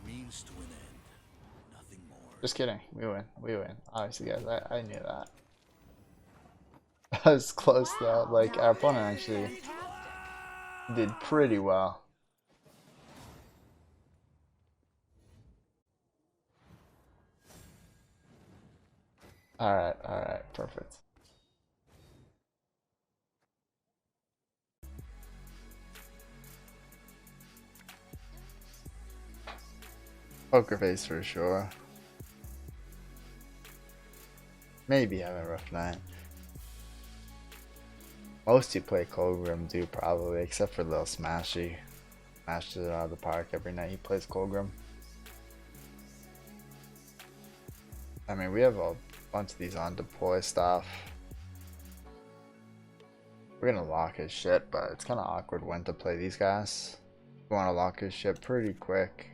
Means to an end. Nothing more. Just kidding. We win. We win. Obviously, guys, I knew that. That was close though. Like, our opponent actually did pretty well. Alright, perfect. Poker face for sure. Maybe have a rough night. Most who play Colgrim do probably, except for Lil Smashy. Smashes it out of the park every night he plays Colgrim. I mean, we have a bunch of these on deploy stuff. We're gonna lock his shit, but it's kind of awkward when to play these guys. We want to lock his shit pretty quick.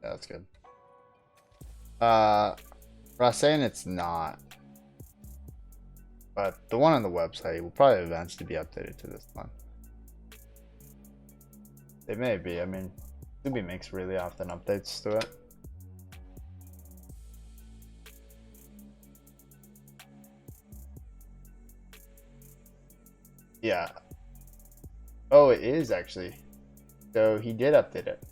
Yeah, that's good. Ross saying it's not, but the one on the website will probably eventually be updated to this one. It may be. I mean, Subi makes really often updates to it. Yeah. Oh, it is actually. So he did update it.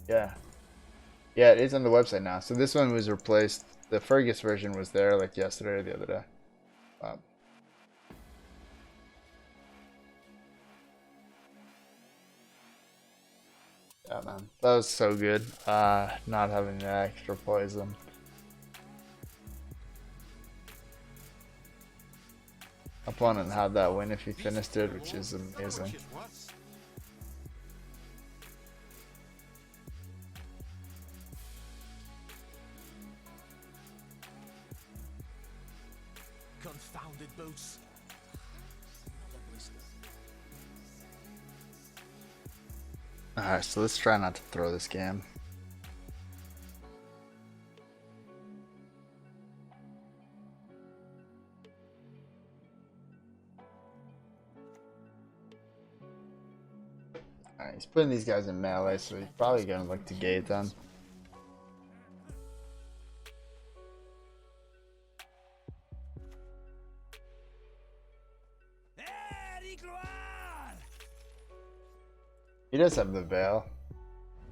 Yeah. Yeah, it is on the website now. So this one was replaced. The Fergus version was there like yesterday or the other day. Yeah, man. That was so good. Not having the extra poison. Opponent had that win if he finished it, which is amazing. Confounded boots. Alright, so let's try not to throw this game. Alright, he's putting these guys in melee, so he's probably gonna look to gate them. He does have the veil,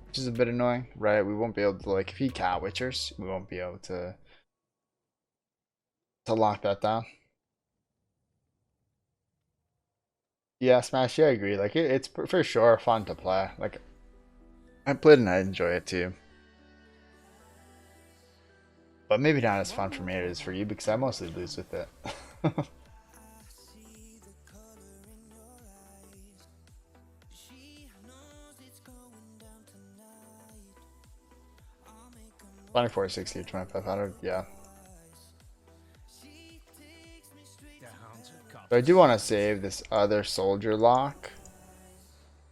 which is a bit annoying, right? We won't be able to, like, if he cat witchers, we won't be able to lock that down. Yeah, Smash, yeah, I agree. Like, it's for sure fun to play. Like, I played and I enjoy it too. But maybe not as fun for me as it is for you, because I mostly lose with it. 2460 or 2500, yeah. So I do want to save this other soldier lock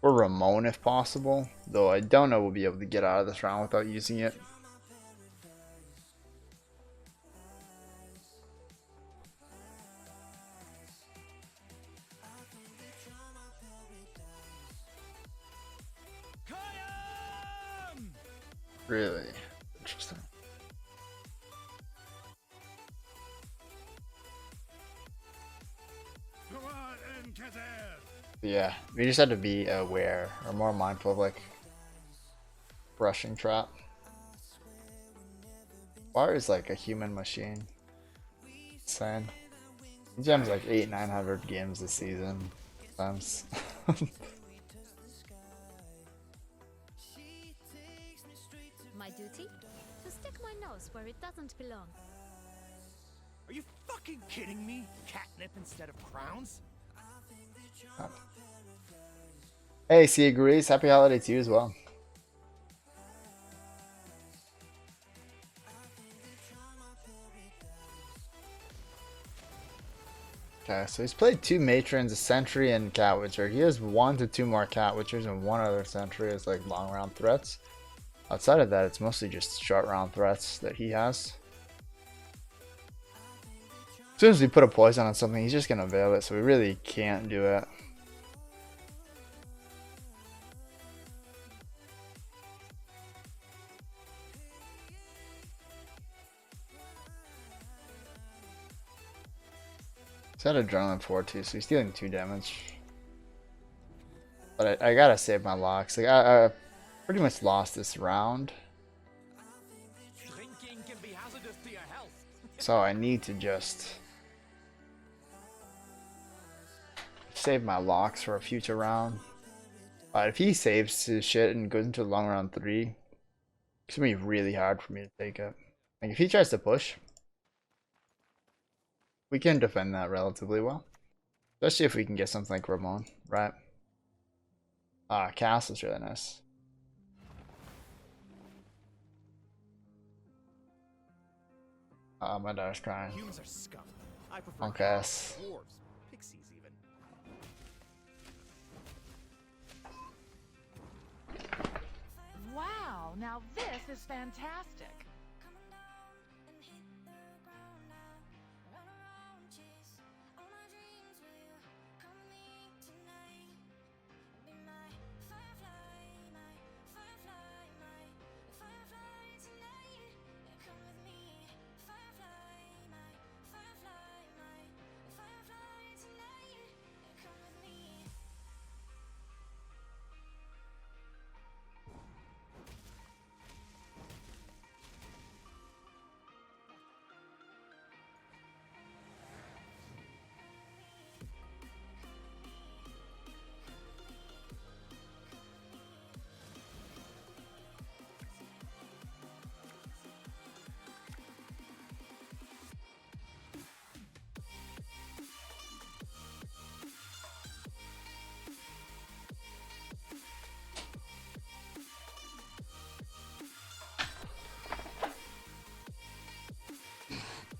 for Ramon if possible, though I don't know we'll be able to get out of this round without using it. Really interesting. Yeah, we just had to be aware or more mindful of like brushing trap. Bar is like a human machine. Insane. He jams like 800-900 games this season. Sometimes. My duty? To stick my nose where it doesn't belong. Are you fucking kidding me? Catnip instead of crowns? Hey, C agrees. Happy holiday to you as well. Okay, so he's played 2 matrons, a sentry, and cat witcher. He has 1 to 2 more cat witchers and 1 other sentry as like long round threats. Outside of that, it's mostly just short round threats that he has. As soon as we put a poison on something, he's just gonna veil it, so we really can't do it. He's had Adrenaline 4 too, so he's dealing 2 damage. But I gotta save my locks. Like I pretty much lost this round. Drinking can be hazardous to your health. So I need to just save my locks for a future round. But if he saves his shit and goes into long round 3, it's gonna be really hard for me to take it. Like if he tries to push, we can defend that relatively well. Especially if we can get something like Ramon, right? Castle's really nice. My daughter's crying. Humans are scum. I prefer Punk ass. dwarves, pixies even. Wow, now this is fantastic.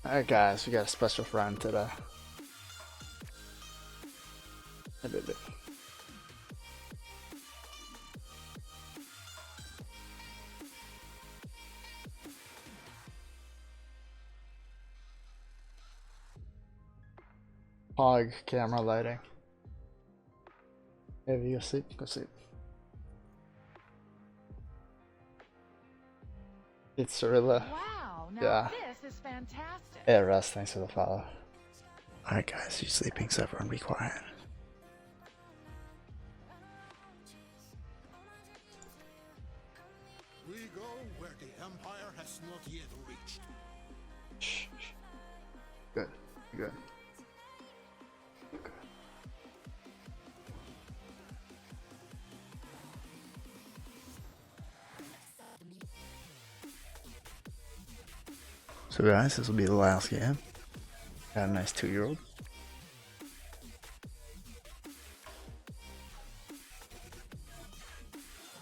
Alright guys, we got a special friend today. Pog camera lighting. If you go sleep, go sleep. It's Cirilla. Wow, now Yeah. this is fantastic. Yeah, Russ, thanks for the follow. Alright guys, he's sleeping, so everyone be quiet. We go where the Empire has not yet reached. Shh, shh. Good, good. So guys, this will be the last game. Got a nice 2-year-old.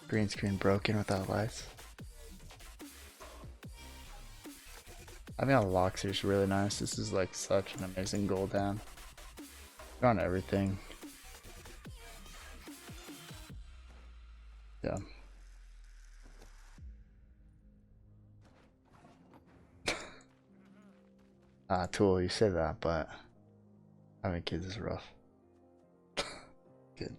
Green screen broken without lights. I think all the locks are just really nice. This is like such an amazing goal down. On everything. Yeah. Tool, you say that, but having kids is rough. Good.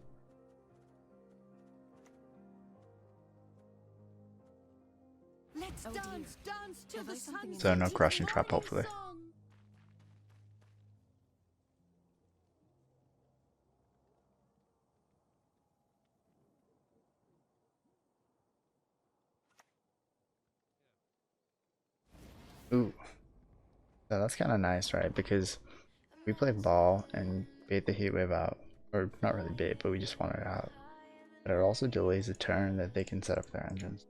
Let's dance, dance till the sun. So no crushing trap, hopefully. Ooh. So that's kind of nice, right? Because we play ball and bait the heat wave out. Or not really bait, but we just want it out. But it also delays the turn that they can set up their engines.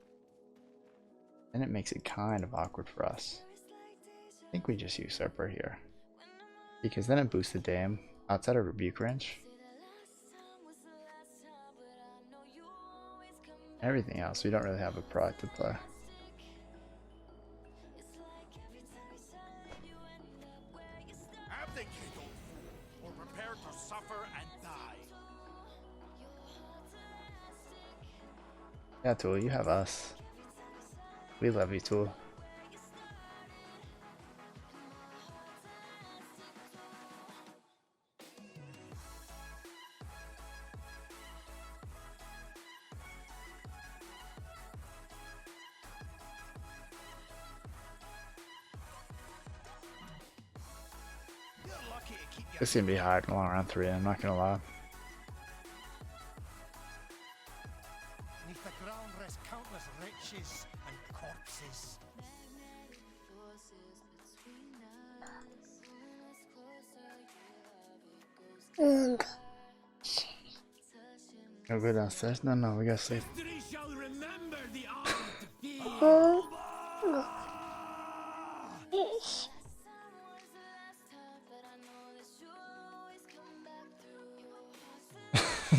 And it makes it kind of awkward for us. I think we just usurper here. Because then it boosts the dam outside of rebuke range. Everything else, we don't really have a proactive play. Abdicate, or prepare to suffer and die. Yeah, Tool, you have us. We love you, Tool. This is gonna be hard in long round 3, I'm not gonna lie. Beneath the ground rest countless riches and corpses. Go go downstairs? No, we gotta sleep. History shall remember the armed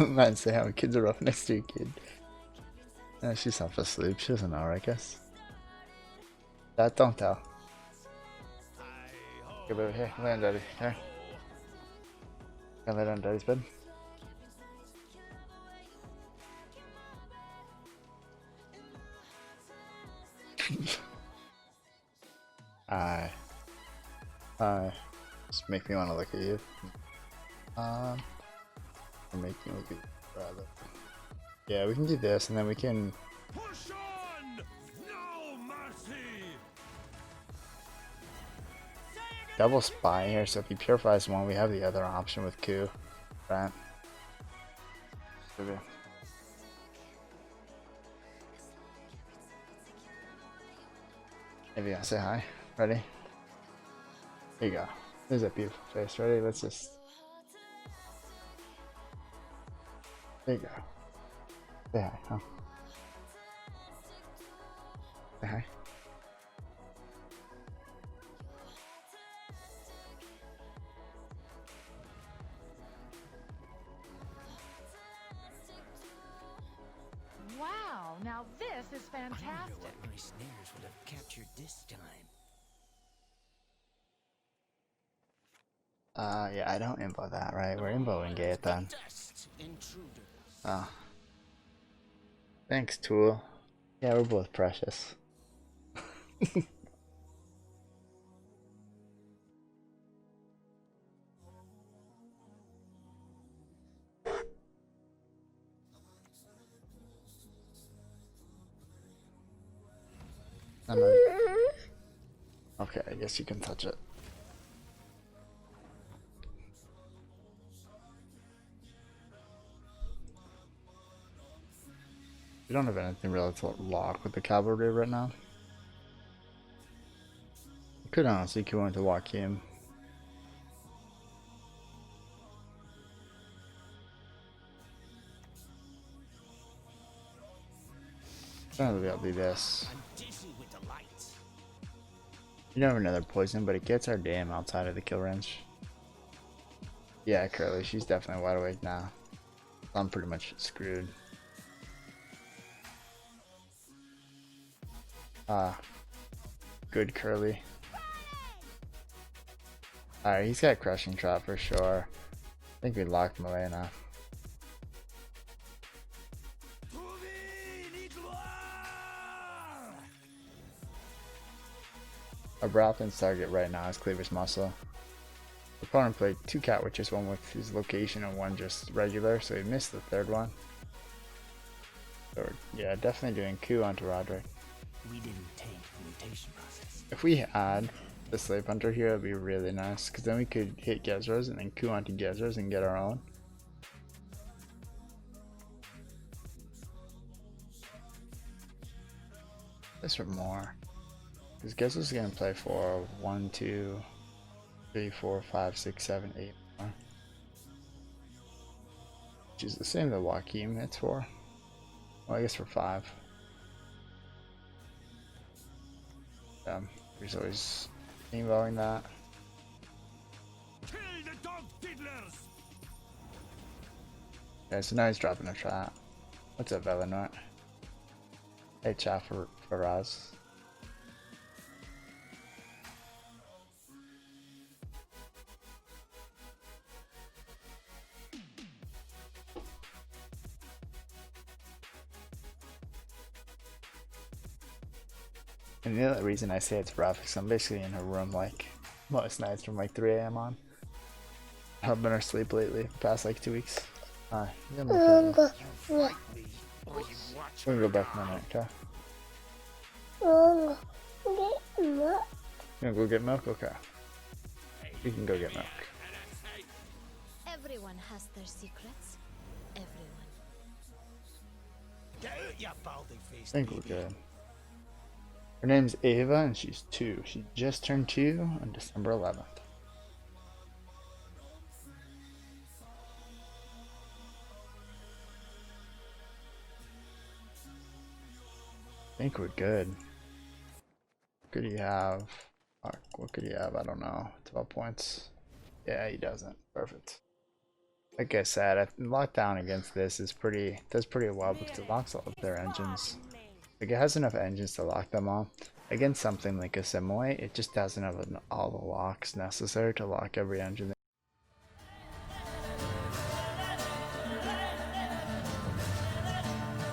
Man, say how kids are rough next to your kid. Yeah, she's half asleep. She doesn't know, I guess. That don't tell. Go baby, here, lay on daddy. Here. Can I lay on daddy's bed? Aye. Just make me want to look at you. Or make me look at you, rather. Yeah, we can do this, and then we can... Push on! No mercy! double spy here, so if he purifies one, we have the other option with Q. Right? Maybe I'll say hi. Ready? There you go. There's that beautiful face. Ready? Let's just... there you go. Say hi, huh? Say hi. Wow, now this is fantastic. what my snares would have captured this time. Yeah, I don't info that, right? We're infoing Gate then. Oh. Thanks, Tool. Yeah, we're both precious. Okay, I guess you can touch it. We don't have anything really to lock with the cavalry right now. We could honestly go into Joachim. Probably I'll do this. You don't have another poison, but it gets our dam outside of the kill range. Yeah, Curly, she's definitely wide awake now. I'm pretty much screwed. Good Curly. Alright, he's got crushing trap for sure. I think we locked Malay now. Our Brathan's target right now is Cleaver's Muscle. The opponent played 2 Cat Witches, one with his location and one just regular, so he missed the third one. So yeah, definitely doing coup onto Roderick. We didn't take the mutation process. If we had the Slave Hunter here, that'd be really nice, because then we could hit Gezras and then coup onto Gezras and get our own. This for more. Because guess who's gonna play for 1, 2, 3, 4, 5, 6, 7, 8 more. Which is the same that Joaquin hits for. Well, I guess for 5. He's always involving that. Kill the dog diddlers! Okay, so now he's dropping a trap. What's up, Eleanor? Hey, chat for Raz. And the other reason I say it's rough is I'm basically in her room like most nights from like 3 AM on. Helping her sleep lately, past like 2 weeks. We're gonna go back in a minute, okay? You gonna go get milk? Okay. We can go get milk. Everyone has their secrets. Everyone. Get out, you baldy face. I think we're good. Her name's Ava and she's 2. She just turned 2 on December 11th. I think we're good. What could he have? What could he have? I don't know. 12 points. Yeah, he doesn't. Perfect. Like I said, lockdown against this is does pretty well because it locks all of their engines. Like it has enough engines to lock them all. Against something like Assimilate, it just doesn't have all the locks necessary to lock every engine.